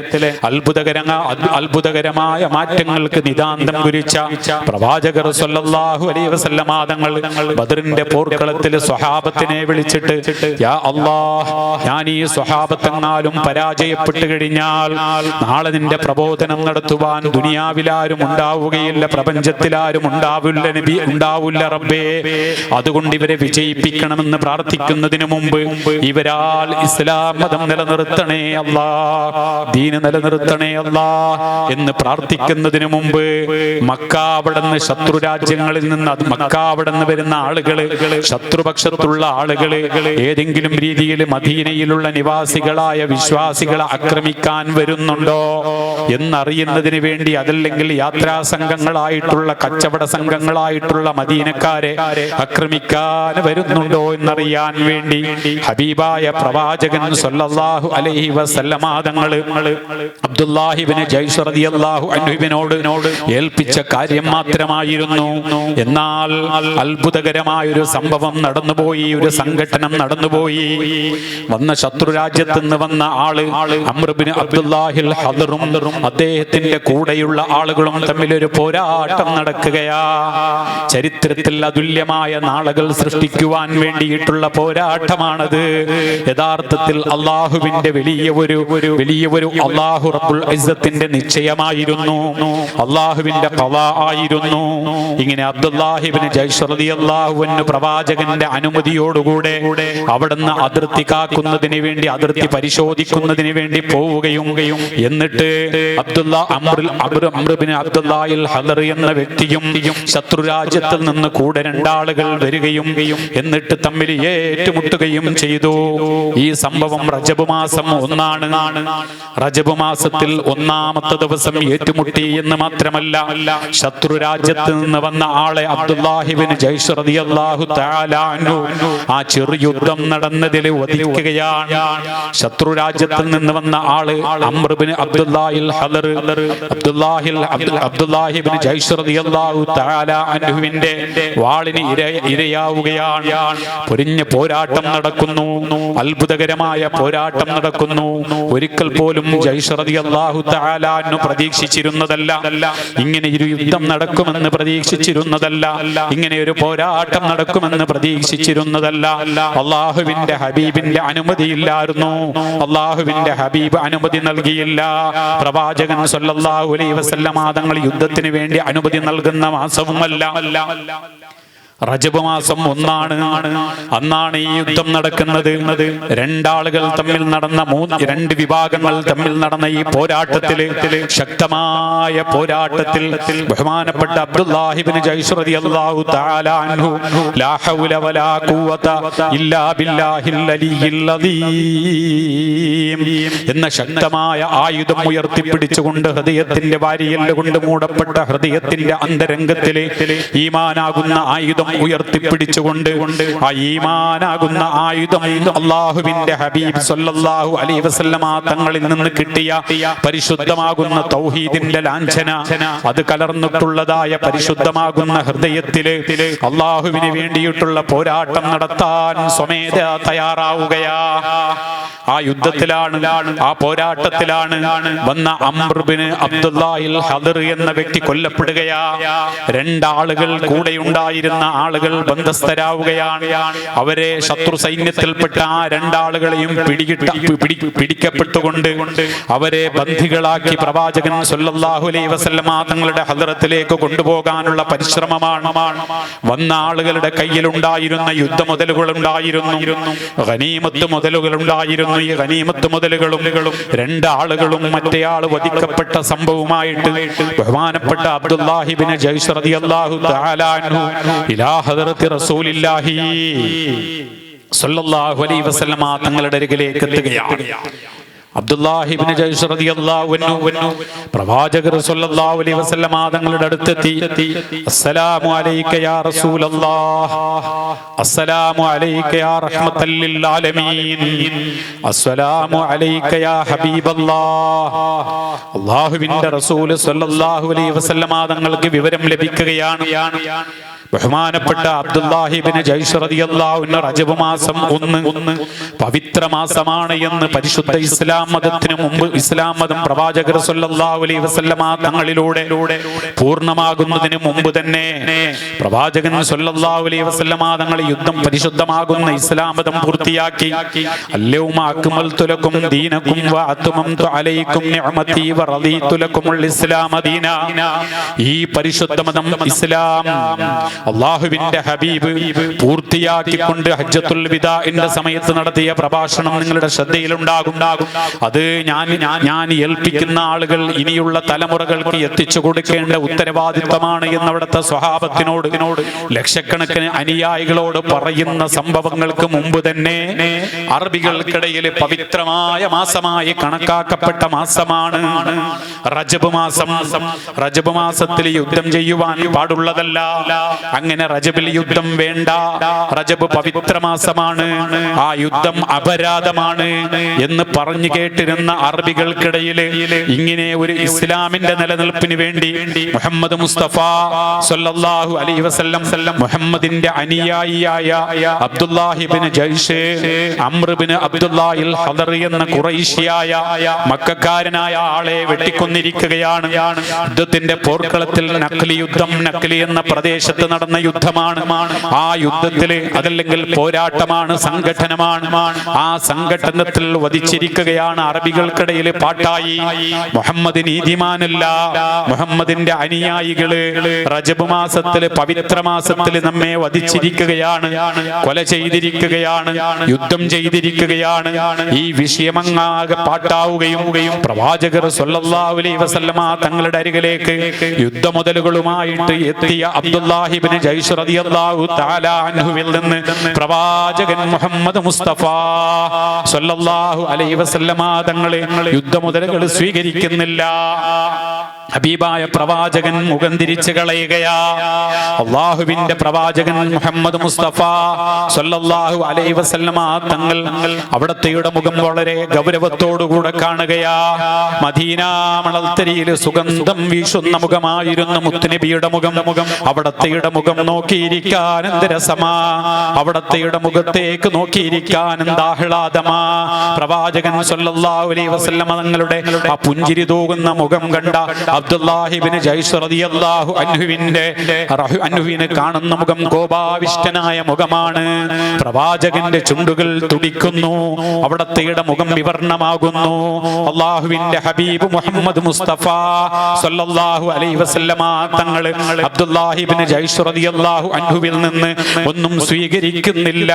അത്ഭുതകരമായ മാറ്റങ്ങൾക്ക് നിതാന്തം കുറിച്ച പ്രവാചകർ സ്വല്ലല്ലാഹു അലൈഹി വസല്ലമ തങ്ങൾ ബദറിന്റെ പോർക്കളത്തിൽ സ്വഹാബത്തിനെ വിളിച്ചിട്ട്, യാ അല്ലാഹ്, ഞാൻ ഈ സ്വഹാബത്തെങ്ങാലും പരാജയപ്പെട്ടു കഴിഞ്ഞാൽ നാളെ നിന്റെ പ്രബോധനം നടത്തുവാൻ ദുനിയാവിലാരും ഉണ്ടാവുകയില്ല, പ്രപഞ്ചത്തിലാരും ഉണ്ടാവില്ല റബ്ബേ. അതുകൊണ്ട് ഇവരെ വിജയിപ്പിക്കണമെന്ന് പ്രാർത്ഥിക്കുന്നതിന് മുമ്പ് ഇവരാൽ ഇസ്ലാം മതം നിലനിർത്തണേ അല്ലാ, ദീന് നിലനിർത്തണേ അല്ലാ എന്ന് പ്രാർത്ഥിക്കുന്നതിന് മുമ്പ് മക്ക അവിടുന്ന് ശത്രു രാജ്യങ്ങളിൽ നിന്ന് മക്ക അവിടുന്ന് വരുന്ന ആളുകള്, ശത്രുപക്ഷത്തുള്ള ആളുകള് ഏതെങ്കിലും രീതിയിൽ മദീനയിലുള്ള നിവാസികളായ വിശ്വാസികളെ ആക്രമിക്കാൻ വരുന്നുണ്ടോ എന്നറിയുന്നതിന് വേണ്ടി, അതല്ലെങ്കിൽ യാത്രാ സംഘങ്ങളായിട്ടുള്ള കച്ചവട സംഘങ്ങളായിട്ടുള്ള മദീനക്കാരെ ആക്രമിക്കാൻ വരുന്നുണ്ടോ എന്നറിയാൻ വേണ്ടി ഹബീബായ പ്രവാചകൻ സ്വല്ലല്ലാഹു അലൈഹി വസല്ലമ തങ്ങൾ അബ്ദുല്ലാഹിബ്നു ജയ്ഷ് റളിയല്ലാഹു അൻഹുവിനോട് ഏൽപ്പിച്ച കാര്യം മാത്രമായിരുന്നു. എന്നാൽ അത്ഭുതകരമായ ഒരു സംഭവം നടന്നുപോയി, ഒരു സംഘട്ടനം നടന്നുപോയി. വന്ന ശത്രു രാജ്യത്ത് നിന്ന് വന്ന ആള് അംറുബ്നു അബ്ദുല്ലാഹിൽ ഹദറും അദ്ദേഹത്തിന്റെ കൂടെയുള്ള ആളുകളും തമ്മിലൊരു പോരാട്ടം നടക്കുകയാ. ചരിത്രത്തിൽ അതുല്യമായ നാളുകൾ സൃഷ്ടിക്കുവാൻ വേണ്ടിയിട്ടുള്ള പോരാട്ടമാണത്. യഥാർത്ഥത്തിൽ അള്ളാഹുവിന്റെ വലിയ ഒരു അള്ളാഹു റബ്ബുൽ ഇസ്സത്തിന്റെ നിശ്ചയമായിരുന്നു, അള്ളാഹുവിന്റെ ഖളാ ആയിരുന്നു. ഇങ്ങനെ അബ്ദുല്ലാഹിബ്നു ജയ്ഷ് റളിയല്ലാഹു അൻഹു പ്രവാചകന്റെ അനുമതിയോടുകൂടെ അവിടുന്ന് അതിർത്തി കാക്കുന്നതിന് വേണ്ടി, അതിർത്തി പരിശോധിക്കുന്നതിന് വേണ്ടി പോവുകയും എന്നിട്ട് അംറുബ്നു അബ്ദുല്ലാഹിൽ ഹദർ എന്ന വ്യക്തിയും ശത്രു രാജ്യത്തിൽ നിന്ന് കൂടെ രണ്ടാളുകൾ വരികയും എന്നിട്ട് തമ്മിൽ ഏറ്റുമുട്ടുകയും ചെയ്തു. ഈ സംഭവം റജബ് മാസം 1 റജബ് മാസത്തിൽ 1-ാമത്തെ ദിവസം ഏറ്റുമുട്ടി എന്ന് മാത്രമല്ല, ശത്രു രാജ്യത്ത് നിന്ന് വന്ന ആളെ അബ്ദുല്ലാഹിബ്നു ജയ്ഷ് റളിയല്ലാഹു തആല അൻഹു ആ ചെറു യുദ്ധം നടന്നതിൽ വധിക്കുകയാണ്. ശത്രു രാജ്യത്തിൽ നിന്ന് വന്ന ആള് അംറുബ്നു അബ്ദുല്ലാഹിൽ ഹദർ അബ്ദുല്ലാഹിബ്നു ജയ്ഷ് റളിയല്ലാഹു തആല അൻഹുവിന്റെ വാളിന് ഇരയാവുകയാണ്. പൊരിഞ്ഞ പോരാട്ടം നടക്കുന്നു, അത്ഭുതകരമായ പോരാട്ടം നടക്കുന്നു. ഒരിക്കൽ പോലും ജയ്ഷ് റളിയല്ലാഹു തആല അൻഹു പ്രതീക്ഷിച്ചിരുന്നതല്ല, ഇങ്ങനെ ഒരു യുദ്ധം നടക്കുമെന്ന് പ്രതീക്ഷിച്ചിരുന്നതല്ല, ഇങ്ങനെ ഒരു പോരാട്ടം നടക്കുമെന്ന് പ്രതീക്ഷിച്ചിരുന്നതല്ല. അള്ളാഹുവിന്റെ ഹബീബിന്റെ അനുമതിയില്ലായിരുന്നു, അള്ളാഹുവിന്റെ ഹബീബ് അനുമതി നൽകിയില്ല. പ്രവാചകൻ സ്വല്ലല്ലാഹു അലൈഹി വസല്ലമ തങ്ങൾ യുദ്ധത്തിന് വേണ്ടി അനുമതി നൽകുന്ന മാസവുമല്ല. റജബ് മാസം 1 അന്നാണ് ഈ യുദ്ധം നടക്കുന്നത്. രണ്ടാളുകൾ തമ്മിൽ നടന്ന രണ്ട് വിഭാഗങ്ങൾ തമ്മിൽ നടന്ന ഈ പോരാട്ടത്തിൽ, ശക്തമായ പോരാട്ടത്തിൽ ബഹുമാനപ്പെട്ട അബ്ദുല്ലാഹിബ്നു ജയ്ഷ് റളിയല്ലാഹു തആല അൻഹു ലാ ഹൗല വലാ ഖുവത ഇല്ലാ ബില്ലാഹിൽ അലിയിൽ അദീം എന്ന ശക്തമായ ആയുധം ഉയർത്തിപ്പിടിച്ചുകൊണ്ട്, ഹൃദയത്തിന്റെ വാരിയെല്ല് കൊണ്ട് മൂടപ്പെട്ട ഹൃദയത്തിന്റെ അന്തരംഗത്തിലെ ഈമാനാകുന്ന ആയുധം ഉയർത്തിപ്പിടിച്ചുകൊണ്ട്, ആ ഈമാനാകുന്ന ആയുധം അള്ളാഹുവിന്റെ ഹബീബ് സ്വല്ലല്ലാഹു അലൈഹി വസല്ലമ തങ്ങളിൽ നിന്ന് കിട്ടിയ പരിശുദ്ധമാകുന്ന തൗഹീദിന്റെ ലാഞ്ചന, അത് കലർന്നിട്ടുള്ളതായ പരിശുദ്ധമാകുന്ന ഹൃദയത്തില് അള്ളാഹുവിന് വേണ്ടിയിട്ടുള്ള പോരാട്ടം നടത്താൻ സ്വമേധ തയ്യാറാവുകയാ. ആ യുദ്ധത്തിലാണ്, ആ പോരാട്ടത്തിലാണ് വന്ന അംർ ബിൻ അബ്ദുല്ലാഹിൽ ഹദർ എന്ന വ്യക്തി കൊല്ലപ്പെടുകയാ. രണ്ടാളുകൾ കൂടെയുണ്ടായിരുന്ന ആളുകൾ ബന്ധസ്ഥരാവുകയാണ്. അവരെ ശത്രു സൈന്യത്തിൽപ്പെട്ട ആ രണ്ടാളുകളെയും പിടിക്കപ്പെട്ടുകൊണ്ട് അവരെ ബന്ധികളാക്കി പ്രവാചകൻ സല്ലല്ലാഹു അലൈഹി വസല്ലമ തങ്ങളുടെ ഹദ്റത്തിലേക്ക് കൊണ്ടുപോകാനുള്ള പരിശ്രമമാണ്. വന്ന ആളുകളുടെ കയ്യിലുണ്ടായിരുന്ന യുദ്ധമുതലുകൾ ഉണ്ടായിരുന്നു, ഗനീമത്ത് മുതലുകൾ ഉണ്ടായിരുന്നു. ഈ ഗനീമത്ത് മുതലുകളും രണ്ടാളുകളും മറ്റേയാൾ വധിക്കപ്പെട്ട സംഭവമായിട്ട് ബഹുമാനപ്പെട്ട അബ്ദുല്ലാഹി ഇബ്നു ജയ്ശ് റളിയല്ലാഹു തആല അൻഹു ഇലാ ഹദ്റത്തി റസൂലില്ലാഹി സല്ലല്ലാഹു അലൈഹി വസല്ലമ തങ്ങളുടെ അരികിലേക്ക് എത്തുകയാണ്. അബ്ദുല്ലാഹി ഇബ്നു ജയ്ശ് റളിയല്ലാഹു അൻഹു പ്രവാചകർ സല്ലല്ലാഹു അലൈഹി വസല്ലമ തങ്ങളുടെ അടുത്തെത്തി, അസ്സലാമു അലൈക യാ റസൂലല്ലാഹ്, അസ്സലാമു അലൈക യാ റഹ്മത്തൽ ലിൽ ആലമീൻ, അസ്സലാമു അലൈക യാ ഹബീബല്ലാഹ്. അല്ലാഹുവിന്റെ റസൂൽ സല്ലല്ലാഹു അലൈഹി വസല്ലമ തങ്ങൾക്ക് വിവരം ലഭിക്കുകയാണ്. ബഹുമാനപ്പെട്ട അബ്ദുല്ലാഹി ഇബ്നു ജയ്ശ് റളിയല്ലാഹു അൻഹു റജബ് മാസം 1 പവിത്ര മാസമാണ് എന്ന് പരിശുദ്ധ ഇസ്ലാം മതത്തിന് മുമ്പ്, ഇസ്ലാം മതം പ്രവാചകർ സല്ലല്ലാഹു അലൈഹി വസല്ലമ തങ്ങളിലൂടെ പൂർണ്ണമാകുന്നതിന് മുമ്പ് തന്നെ പ്രവാചകൻ സല്ലല്ലാഹു അലൈഹി വസല്ലമ തങ്ങൾ യുദ്ധം പരിശുദ്ധമാകുന്ന ഇസ്ലാം മതം പൂർത്തിയാക്കി. അൽയൗമ അക്മൽതു ലക്കും ദീനകും വ അത്മംതു അലൈക്കും നിഅമതി വ റദീതു ലക്കുമുൽ ഇസ്ലാമ ദീനാ. ഈ പരിശുദ്ധ മതം ഇസ്ലാം അല്ലാഹുവിന്റെ ഹബീബ് പൂർത്തിയാക്കിക്കൊണ്ട് ഹജ്ജത്തുൽ വിദാഇന്റെ സമയത്ത് നടത്തിയ പ്രഭാഷണം നിങ്ങളുടെ ശ്രദ്ധയിലുണ്ടാകും. അത് ഞാൻ ഏൽപ്പിക്കുന്ന ആളുകൾ ഇനിയുള്ള തലമുറകൾക്ക് എത്തിച്ചു കൊടുക്കേണ്ട ഉത്തരവാദിത്തമാണ് എന്നവിടുത്തെ സ്വഹാബത്തിനോട്, ലക്ഷക്കണക്കിന് അനുയായികളോട് പറയുന്ന സംഭവങ്ങൾക്ക് മുമ്പ് തന്നെ അറബികൾക്കിടയിൽ പവിത്രമായ മാസമായി കണക്കാക്കപ്പെട്ട മാസമാണ് റജബ് മാസം. റജബ് മാസത്തിൽ യുദ്ധം ചെയ്യുവാൻ പാടുള്ളതല്ല. അങ്ങനെ റജബിൽ യുദ്ധം വേണ്ട, റജബ് പവിത്ര മാസമാണ്, ആ യുദ്ധം അപരാധമാണ് എന്ന് പറഞ്ഞു കേട്ടിരുന്ന അറബികൾക്കിടയിൽ ഇങ്ങനെ ഒരു ഇസ്ലാമിന്റെ നിലനിൽപ്പിന് വേണ്ടി മുഹമ്മദ് മുസ്തഫ സല്ലല്ലാഹു അലൈഹി വസല്ലം മുഹമ്മദിന്റെ അനുയായിയായ അബ്ദുല്ലാഹി ഇബ്നു ജയ്ശ് അംർ ഇബ്നു അബ്ദുല്ലാഹിൽ ഹദർ എന്ന ഖുറൈശിയായ മക്കക്കാരനായ ആളെ വെട്ടിക്കൊന്നിരിക്കുകയാണ്. യുദ്ധത്തിന്റെ പോർക്കളത്തിൽ നഖ്ലി യുദ്ധം, നഖ്ലി എന്ന പ്രദേശത്ത് നടന്ന യുദ്ധമാണ്. ആ യുദ്ധത്തില് അതല്ലെങ്കിൽ പോരാട്ടമാണ്, സംഘടനമാണ്. ആ സംഘടനത്തിൽ വധിച്ചിരിക്കുകയാണ്. അറബികൾക്കിടയിൽ പാട്ടായി മുഹമ്മദ് നീതിമാനല്ല, മുഹമ്മദിന്റെ അനുയായികള് റജബ് മാസത്തില് പവിത്ര മാസത്തില് നമ്മെ വധിച്ചിരിക്കുകയാണ്, കൊല ചെയ്തിരിക്കുകയാണ്, യുദ്ധം ചെയ്തിരിക്കുകയാണ്. ഈ വിഷയമങ്ങാകെ പാട്ടാവുകയും പ്രവാചകർ സല്ലല്ലാഹു അലൈഹി വസല്ലമ തങ്ങളുടെ അരികിലേക്ക് യുദ്ധമുതലുകളുമായിട്ട് എത്തിയ അബ്ദുല്ലാഹി ഇബ്നു ജയ്ശ് റളിയല്ലാഹു തആല അൻഹുവിൽ നിന്ന് പ്രവാചകൻ മുഹമ്മദ് മുസ്തഫ സല്ലല്ലാഹു അലൈഹി വസല്ലമ തങ്ങൾ യുദ്ധമുതലുകൾ സ്വീകരിക്കുന്നില്ല. ഹബീബായ പ്രവാചകൻ മുഖം തിരിച്ചു കളയുകയാ. അല്ലാഹുവിന്റെ പ്രവാചകൻ മുഹമ്മദ് മുസ്തഫ സല്ലല്ലാഹു അലൈഹി വസല്ലമ തങ്ങൾ അവിടത്തെയുടെ മുഖം വളരെ ഗൗരവത്തോടുകൂടെ കാണുകയാ. മദീന മണൽത്തരിയിൽ സുഗന്ധം വീശുന്ന മുഖമായിരുന്നു മുത്തുനബിയുടെ മുഖം. അവിടത്തെയുടെ മുഖം നോക്കിയിരിക്കാൻ എന്ത് രസമാ, അവിടത്തെയുടെ മുഖത്തേക്ക് നോക്കിയിരിക്കാൻ എന്താഹ്ലാദമാ. പ്രവാചകൻ സല്ലല്ലാഹു അലൈഹി വസല്ലമ തങ്ങളുടെ ആ പുഞ്ചിരി തൂകുന്ന മുഖം കണ്ട അബ്ദുല്ലാഹി ഇബ്നു ജയ്ശ് റളിയല്ലാഹു അൻഹുവിനെ കാണുന്ന മുഖം കോപാവിഷ്ടനായ മുഖമാണ്. പ്രവാചകന്റെ ചുണ്ടുകൾ തുടിക്കുന്നു, അവിടത്തെയുടെ മുഖം വിവർണമാകുന്നു. അല്ലാഹുവിന്റെ ഹബീബ് മുഹമ്മദ് മുസ്തഫ സല്ലല്ലാഹു അലൈഹി വസല്ലമ തങ്ങൾ അബ്ദുല്ലാഹി ഇബ്നു ജയ്ശ് റളിയല്ലാഹു അൻഹുവിൽ നിന്ന് ഒന്നും സ്വീകരിക്കുന്നില്ല.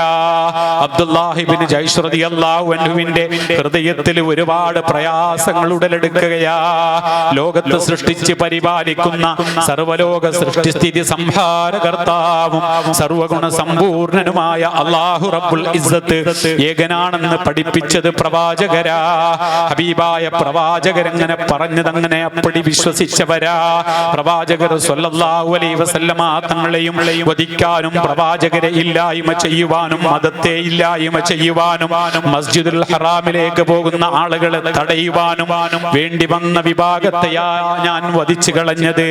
അബ്ദുല്ലാഹി ഇബ്നു ജയ്ശ് റളിയല്ലാഹു അൻഹുവിന്റെ ഹൃദയത്തിൽ ഒരുപാട് പ്രയാസങ്ങൾ ഉടലെടുക്കുകയാ. ലോകത്ത് സൃഷ്ടിച്ച് പരിപാലിക്കുന്ന സർവലോക സൃഷ്ടിസ്ഥിതി സംഹാരകർത്താവും സർവഗുണ സമ്പൂർണനുമായ അല്ലാഹു റബ്ബുൽ ഇസ്സത്ത് ഏകനാണെന്ന് പഠിപ്പിച്ചത് പ്രവാചകരാ. ഹബീബായ പ്രവാചകരങ്ങനെ പറഞ്ഞതങ്ങനെ അപ്പടി വിശ്വസിച്ചവരാ. പ്രവാചകർ സല്ലല്ലാഹു അലൈഹി വസല്ലമ തങ്ങൾ വിഭാഗങ്ങളെയും വധിക്കാനും പ്രവാചകരെ ഇല്ലായ്മ ചെയ്യുവാനും മതത്തെ ഇല്ലായ്മ ചെയ്യുവാനും മസ്ജിദുൽ ഹറാമിലേക്ക് പോകുന്ന ആളുകളെ തടയുവാനും വേണ്ടി വന്ന വിഭാഗത്തെയാ ഞാൻ വധിച്ചു കളഞ്ഞത്.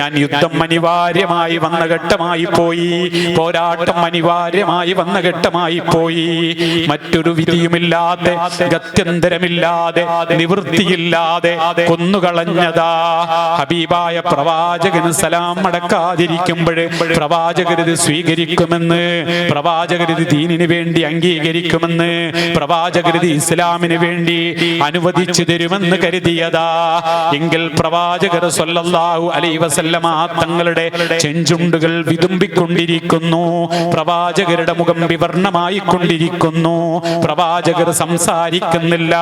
ഞാൻ യുദ്ധം അനിവാര്യമായി വന്ന ഘട്ടമായി പോയി, പോരാട്ടം അനിവാര്യമായി വന്ന ഘട്ടമായി പോയി. മറ്റൊരു വിധിയുമില്ലാതെ, ഗത്യന്തരമില്ലാതെ, നിവൃത്തിയില്ലാതെ കൊന്നുകളഞ്ഞതാ. ഹബീബായ പ്രവാചകന് സലാം അടക്കാതിരിക്കുമ്പോൾ പ്രവാചകരത് സ്വീകരിക്കുമെന്ന്, പ്രവാചകരത് ദീനിന് വേണ്ടി അംഗീകരിക്കുമെന്ന്, പ്രവാചകരത് ഇസ്ലാമിന് വേണ്ടി അനുവദിച്ചു തരുമെന്ന് കരുതിയതാ. എങ്കിൽ പ്രവാചകർ സ്വല്ലല്ലാഹു അലൈഹി വസല്ലമ തങ്ങളുടെ ചെഞ്ചുണ്ടുകൾ വിതുമ്പിക്കൊണ്ടിരിക്കുന്നു, പ്രവാചകരുടെ മുഖം വിവർണമായി കൊണ്ടിരിക്കുന്നു, പ്രവാചകർ സംസാരിക്കുന്നില്ല.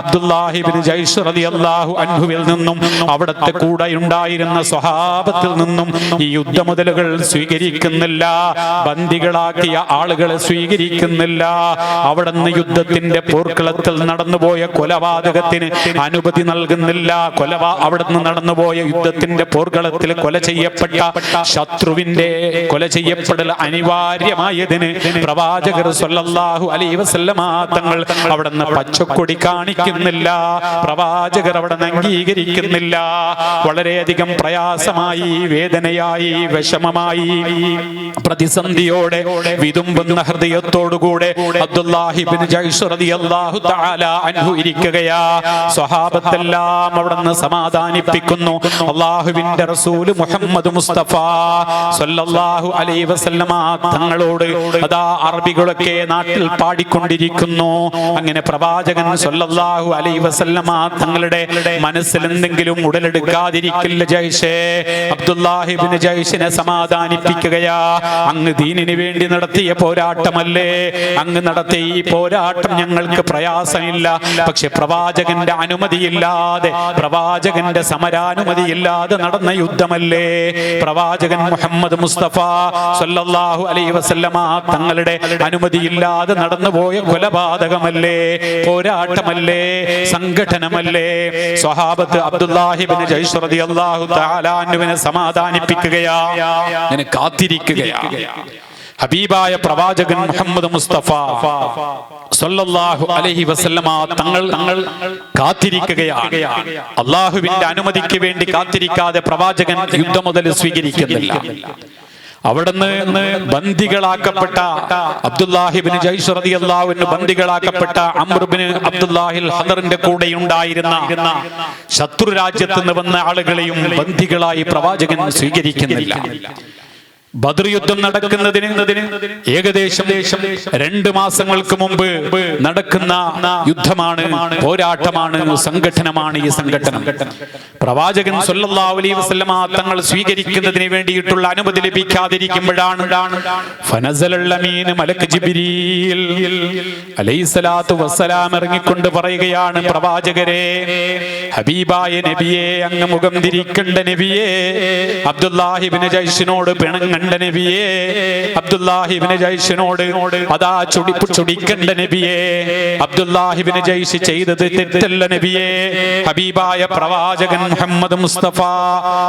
അബ്ദുല്ലാഹി ഇബ്നു ജയ്ഷ് റളിയല്ലാഹു അൻഹുവിൽ നിന്നും അവിടത്തെ കൂടെ ഉണ്ടായിരുന്ന സ്വഹാബത്തിൽ നിന്നും ഈ യുദ്ധമുതലുകൾ സ്വീകരിക്കുന്നില്ല, ബന്ദികളാക്കിയ ആളുകളെ സ്വീകരിക്കുന്നില്ല. അവിടുന്ന് യുദ്ധത്തിന്റെ പോർക്കളത്തിൽ നടന്നുപോയ കൊലപാതകത്തിന് അനുമതി നൽകുന്നില്ല. അവിടുന്ന് നടന്നുപോയ യുദ്ധത്തിന്റെ പോർക്കളത്തിൽ കൊല ചെയ്യപ്പെട്ട ശത്രുവിന്റെ കൊല ചെയ്യപ്പെടൽ അനിവാര്യമായതിന് പ്രവാചകർ സ്വല്ലല്ലാഹു അലൈഹി വസല്ലമ തങ്ങൾ അവിടുന്ന് പച്ചക്കൊടി കാണിക്കുന്നില്ല, പ്രവാചകർ അവിടെ അംഗീകരിക്കുന്നില്ല. വളരെയധികം പ്രയാസമായി, വേദനയായി, വിഷമമായി, പ്രതിസന്ധിയോടെ വിതുമ്പുന്ന ഹൃദയത്തോടുകൂടെ അബ്ദുല്ലാഹി ഇബ്നു ജയ്ഷ് റളിയല്ലാഹു തആല അൻഹു ഇരിക്കുകയാ. സ്വഹാബത്തെല്ലാം അവിടുന്ന് സമാധാനിപ്പിക്കുന്നു. അല്ലാഹുവിന്റെ റസൂൽ മുഹമ്മദ് മുസ്തഫ സ്വല്ലല്ലാഹു അലൈഹി വസല്ലമ തങ്ങളോട് അതാ അറബികളൊക്കെ നാട്ടിൽ പാടിക്കൊണ്ടിരിക്കുന്നു. അങ്ങനെ പ്രവാചകൻ സ്വല്ലല്ലാഹു അലൈഹി വസല്ലമ തങ്ങളുടെ മനസ്സിൽ എന്തെങ്കിലും ഉടലെടുക്കാതിരിക്കില്ല ജയ്ഷേ. അബ്ദുല്ലാഹി ഇബ്നു ജയ്ഷിനെ സമാധാനിപ്പിക്കുകയാ. അങ്ങ് ദീനിന് വേണ്ടി നടത്തിയ പോരാട്ടമല്ലേ, അങ്ങ് നടത്തിയ ഈ പോരാട്ടം ഞങ്ങൾക്ക് പ്രയാസമില്ല. പക്ഷെ പ്രവാചകന്റെ അനുമതിയില്ലാതെ, പ്രവാചകന്റെ സമരാനുമതിയില്ലാതെ നടന്ന യുദ്ധമല്ലേ, പ്രവാചകൻ മുഹമ്മദ് മുസ്തഫ സ്വല്ലല്ലാഹു അലൈഹി വസല്ലമ തങ്ങളുടെ അനുമതിയില്ലാതെ നടന്നുപോയ കൊലപാതകമല്ലേ, പോരാട്ടമല്ലേ, സംഘടനമല്ലേ. സ്വഹാബത്ത് അബ്ദുല്ലാഹി ഇബ്നു ജയ്ഷ് റളിയല്ലാഹു തആല അൻഹുവിനെ സമാധാനിപ്പിക്കുകയാ, അങ്ങനെ കാത്തിരിക്കുകയാ. ഹബീബായ പ്രവാചകൻ മുഹമ്മദ് മുസ്തഫ സ്വല്ലല്ലാഹു അലൈഹി വസല്ലമ തങ്ങൾ കാത്തിരിക്കുകയാണ്. അള്ളാഹുവിന്റെ അനുമതിക്ക് വേണ്ടി കാത്തിരിക്കാതെ പ്രവാചകൻ യുദ്ധം മുതൽ സ്വീകരിക്കുന്നില്ല. അവിടുന്ന് ബന്ദികളാക്കപ്പെട്ട അബ്ദുല്ലാഹി ഇബ്നു ജയ്ഷ് റളിയല്ലാഹു അൻഹു ബന്ദികളാക്കപ്പെട്ട അംർ ഇബ്നു അബ്ദുല്ലാഹിൽ ഹദറിന്റെ കൂടെ ഉണ്ടായിരുന്ന ശത്രു രാജ്യത്ത് നിന്ന് വന്ന ആളുകളെയും ബന്ദികളായി പ്രവാചകൻ സ്വീകരിക്കുന്നില്ല. ബദർ യുദ്ധം നടക്കുന്നതിന് ഏകദേശം 2 മാസങ്ങൾക്ക് മുമ്പ് നടക്കുന്ന യുദ്ധമാണ്, പോരാട്ടമാണ്, സംഘടനമാണ്. ഈ സംഘടന പ്രവാചകൻ സ്വല്ലല്ലാഹു അലൈഹി വസല്ലമ തങ്ങൾ സ്വീകരിക്കുന്നതിന് വേണ്ടിയിട്ടുള്ള അനുമതി ലഭിക്കാതിരിക്കുമ്പോഴാണ് ഫനസലൽ അമീൻ മലക്ക് ജിബ്രീൽ അലൈഹിസ്സലാത്തു വസ്സലാം ഇറങ്ങിക്കൊണ്ട് പറയുകയാണ്, പ്രവാചകരെ, ഹബീബായ നബിയെ, അങ്ങ് മുഖം തിരിക്കണ്ട നബിയെ, അബ്ദുല്ലാഹി ഇബ്നു ജയ്ഷിനോട് പിണങ്ങണ്ട നബിയെ, അബ്ദുല്ലാഹി ഇബ്നു ജയ്ഷിനോട് അതാ ചുടിക്കണ്ട നബിയെ, അബ്ദുല്ലാഹി ഇബ്നു ജയ്ഷ് ചെയ്തത് തെറ്റല്ല നബിയെ. ഹബീബായ പ്രവാചകൻ മുഹമ്മദ് മുസ്തഫ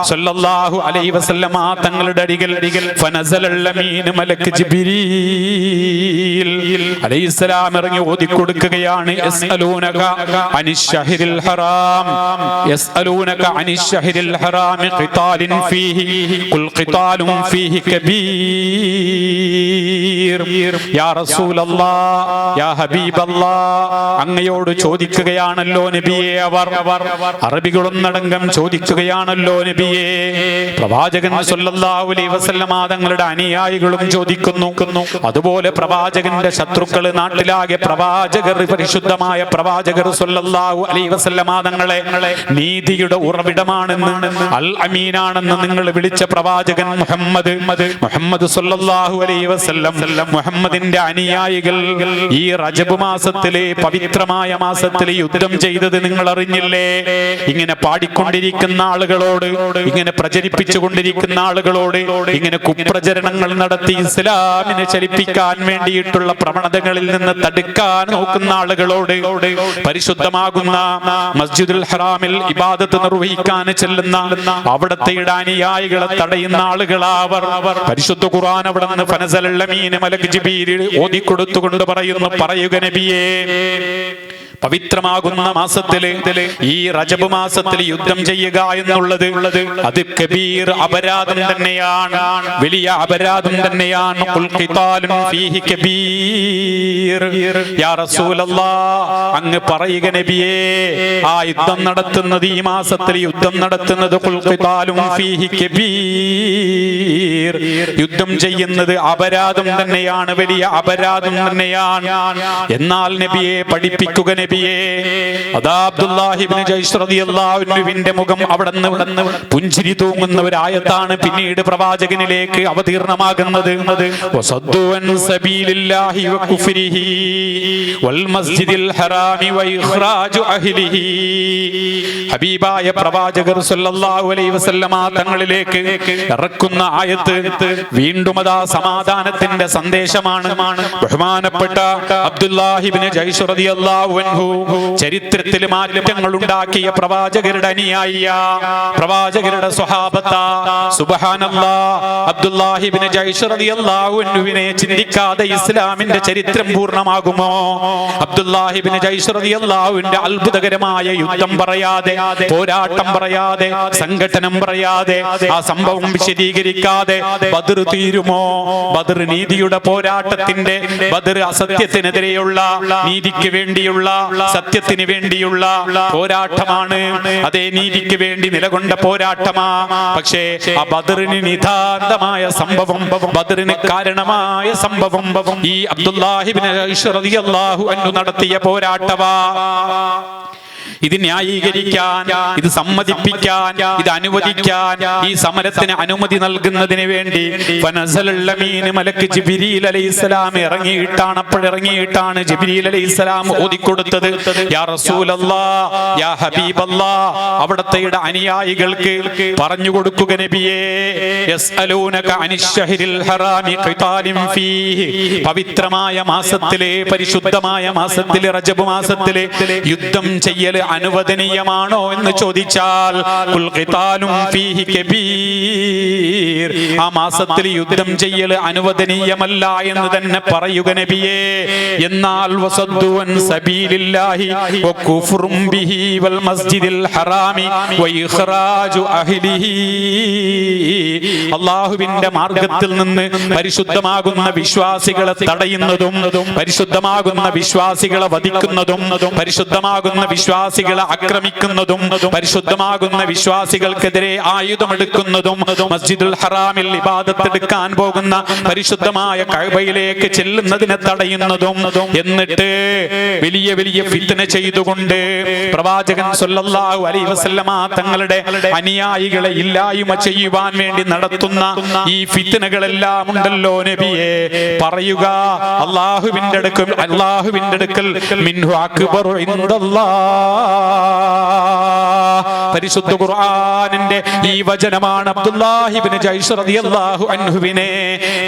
സ്വല്ലല്ലാഹു അലൈഹി വസല്ലമ തങ്ങളുടെ അരികിൽ ഫനസലൽ അമീൻ മലക്ക് ജിബ്രീൽ അലൈഹിസ്സലാം ഇറങ്ങി ഓതി കൊടുക്കുകയാണ്, യസ്അലൂനക അനിശ്ശഹരിൽ ഹറാം, യസ്അലൂനക അനിശ്ശഹരിൽ ഹറാം ഖിതാലിൻ ഫീഹി ഖുൽ ഖിതാലും ഫീഹി കബീർ. യാ റസൂലല്ലാഹ്, യാ ഹബീബല്ലാഹ്, അങ്ങയോട് ചോദിക്കുകയാണല്ലോ നബിയെ. അവർ അറബികളൊന്നടങ്കം ചോദിക്കുകയാണല്ലോ നബിയെ. പ്രവാചകൻ സ്വല്ലല്ലാഹു അലൈഹി വസല്ലമ തങ്ങളുടെ അനുയായികളും ചോദിക്കുന്നു. അതുപോലെ പ്രവാചകന്റെ ശത്രുക്കൾ നാട്ടിലാകെ പ്രവാചകർ, പരിശുദ്ധമായ പ്രവാചകർ സ്വല്ലല്ലാഹു അലൈഹി വസല്ലമ തങ്ങളെ നീതിയുടെ ഉറവിടമാണെന്ന്, അൽ അമീനാണെന്ന് നിങ്ങൾ വിളിച്ച പ്രവാചകൻ മുഹമ്മദ് സ്വല്ലല്ലാഹു അലൈഹി വസല്ലം മുഹമ്മദിന്റെ അനുയായികൾ ഈ റജബ് മാസത്തിലെ പവിത്രമായ മാസത്തിൽ യുദ്ധം ചെയ്തത് നിങ്ങൾ അറിഞ്ഞില്ലേ? ഇങ്ങനെ പാടിക്കൊണ്ടിരിക്കുന്ന ആളുകളോട്, ഇങ്ങനെ പ്രചരിപ്പിച്ചുകൊണ്ടിരിക്കുന്ന ആളുകളോട്, ഇങ്ങനെ കുപ്രചരണങ്ങൾ നടത്തി ഇസ്ലാമിനെ ചലിപ്പിക്കാൻ വേണ്ടിയിട്ടുള്ള പ്രവണതകളിൽ നിന്ന് തടുക്കാൻ നോക്കുന്ന ആളുകളോട്, പരിശുദ്ധമാകുന്ന മസ്ജിദുൽ ഹറാമിൽ ഇബാദത്ത് നിർവഹിക്കാൻ ചെല്ലുന്ന അവിടത്തെ അനുയായികളെ തടയുന്ന ആളുകളാവർ. പരിശുദ്ധ ഖുർആൻ അവിടെ നിന്ന് ഫനസലൽ അമീൻ മലക്ക് ജിബ്രീൽ ഓതിക്കൊടുത്തുകൊണ്ട് പറയുക നബിയേ, പവിത്രമാകുന്ന മാസത്തില്, ഈ റജബ് മാസത്തിൽ യുദ്ധം ചെയ്യുക എന്നുള്ളത് അത് കബീർ അപരാധം തന്നെയാണ്, വലിയ അപരാധം തന്നെയാണ്. ഖുൽ ഖിതാലുൻ ഫീഹി കബീർ. യാ റസൂലല്ലാഹ്, അങ്ങ് പറയുക നബിയേ, ആ യുദ്ധം നടത്തുന്നത്, ഈ മാസത്തിൽ യുദ്ധം നടത്തുന്നത് ഖുൽ ഖിതാലുൻ ഫീഹി കബീർ, യുദ്ധം ചെയ്യുന്നത് അപരാധം തന്നെയാണ്, വലിയ അപരാധം തന്നെയാണ്. എന്നാൽ നബിയെ പഠിപ്പിക്കുക നബിയേ. അതാ അബ്ദുല്ലാഹി ഇബ്നു ജയ്ഷ് റളിയല്ലാഹു അൻഹുവിന്റെ മുഖം അവിടുന്ന് പുഞ്ചിരി തൂങ്ങുന്ന ഒരു ആയത്താണ് പിന്നീട് പ്രവാചകനിലേക്ക് അവതീർണമാകുന്നത്. വസദ്ദു അൻ സബീലില്ലാഹി വകുഫ്രിഹി വൽ മസ്ജിദിൽ ഹറാമി വഇഖ്റാജു അഹ്ലിഹി. ഹബീബായ പ്രവാചകർ സല്ലല്ലാഹു അലൈഹി വസല്ലമ തങ്ങളിലേക്ക് ഇറക്കുന്ന ആയത്ത് വീണ്ടും അതാ സമാധാനത്തിന്റെ സന്ദേശമാണ്. ബഹുമാനപ്പെട്ട അബ്ദുല്ലാഹി ഇബ്നു ജയ്ഷ് റളിയല്ലാഹു അൻഹു ചരിത്രത്തിൽ മാറ്റങ്ങൾ ഉണ്ടാക്കിയ പ്രവാചകരുടെ അനുയായിയ, പ്രവാചകരുടെ സ്വഹാബത്ത. സുബ്ഹാനല്ലാഹ്, അബ്ദുല്ലാഹി ഇബ്നു ജയ്ഷ് റളിയല്ലാഹു അൻഹുവിനെ ചിന്തിക്കാതെ ഇസ്ലാമിന്റെ ചരിത്രം പൂർണ്ണമാകുമോ? അബ്ദുല്ലാഹി ഇബ്നു ജയ്ഷ് റളിയല്ലാഹുവിന്റെ അത്ഭുതകരമായ യുദ്ധം പറയാതെ, പോരാട്ടം പറയാതെ, സംഘടനം പറയാതെ, ആ സംഭവം വിശദീകരിക്കാതെ ബദർ തീരുമോ? ബദർ നീതിയുടെ പോരാട്ടത്തിന്റെ, ബദർ അസത്യത്തിനെതിരെയുള്ള, നീതിക്ക് വേണ്ടിയുള്ള, സത്യത്തിന് വേണ്ടിയുള്ള പോരാട്ടമാണ്. അതേ, നീതിക്ക് വേണ്ടി നിലകൊണ്ട പോരാട്ടമാ. പക്ഷേ ആ ബദറിന് നിതാന്തമായ സംഭവം, ബദറിന് കാരണമായ സംഭവം ഈ അബ്ദുല്ലാഹി ഇബ്നു ജയ്ഷ് റളിയല്ലാഹു അൻഹു നടത്തിയ പോരാട്ടമാ. ഇത് ന്യായീകരിക്കാൻ, ഇത് സമ്മതിപ്പിക്കാൻ, ഇത് അനുവദിക്കാൻ, ഈ സമരത്തിന് അനുമതി നൽകുന്നതിന് വേണ്ടി ഫനസലൽ അമീൻ മലക്ക് ജിബ്രീൽ അലൈഹിസ്സലാം ഇറങ്ങിയിട്ടാണ് ജിബ്രീൽ അലൈഹിസ്സലാം ഓതിക്കൊടുത്തത്. യാ റസൂലല്ലാഹ്, യാ ഹബീബല്ലാഹ്, അവിടത്തെ അനുയായികൾക്ക് പറഞ്ഞു കൊടുക്കുക നബിയേ. യസ്അലൂനക അനിശ്ശഹരിൽ ഹറാമി ഖിതാലിൻ ഫീഹി, പവിത്രമായ മാസത്തിലെ, പരിശുദ്ധമായ മാസത്തിലെ, റജബ് മാസത്തിലെ യുദ്ധം ചെയ്യൽ അനുവദനീയമാണോ എന്ന് ചോദിച്ചാൽ ഖുൽ ഖിതാലുൻ ഫീഹി കബീർ, ആ മാസത്തിൽ യുദ്ധം ചെയ്യൽ അനുവദനീയമല്ല എന്ന് തന്നെ പറയുക നബിയേ. എന്നാൽ വസദ്ദു അൻ സബീലില്ലാഹി വകുഫ്റും ബിഹി വൽ മസ്ജിദിൽ ഹറാമി വഇഖ്റാജു അഹ്ലിഹി, അല്ലാഹുവിന്റെ മാർഗ്ഗത്തിൽ നിന്ന് പരിശുദ്ധമാകുന്ന വിശ്വാസികളെ തടയുന്നതും, പരിശുദ്ധമാകുന്ന വിശ്വാസികളെ വധിക്കുന്നതും, പരിശുദ്ധമാകുന്ന വിശ്വാസികളെ ആക്രമിക്കുന്നതും, പരിശുദ്ധമാകുന്ന വിശ്വാസികൾക്കെതിരെ ആയുധമെടുക്കുന്നതും, മസ്ജിദുൽ ഹറാമിൽ ഇബാദത്ത് എടുക്കാൻ പോകുന്ന പരിശുദ്ധമായ കഅബയിലേക്ക് ചെല്ലുന്നതിനെ തടയുന്നതും, എന്നിട്ട് വലിയ വലിയ ഫിത്ന ചെയ്തുകൊണ്ട് പ്രവാചകൻ സല്ലല്ലാഹു അലൈഹി വസല്ലമ തങ്ങളുടെ അനുയായികളെ ഇല്ലായ്മ ചെയ്യുവാൻ വേണ്ടി നടത്തുന്ന ഈ ഫിത്നകളെല്ലാം ഉണ്ടല്ലോ നബിയെ, പറയുക അല്ലാഹുവിന്റെ അടുക്കൽ മിൻഹു അക്ബറു ഇൻദല്ലാഹ്. പരിശുദ്ധ ഖുർആനിന്റെ ഈ വചനമാണ് അബ്ദുല്ലാഹി ഇബ്നു ജയ്ഷ് റളിയല്ലാഹു അൻഹുവിനെ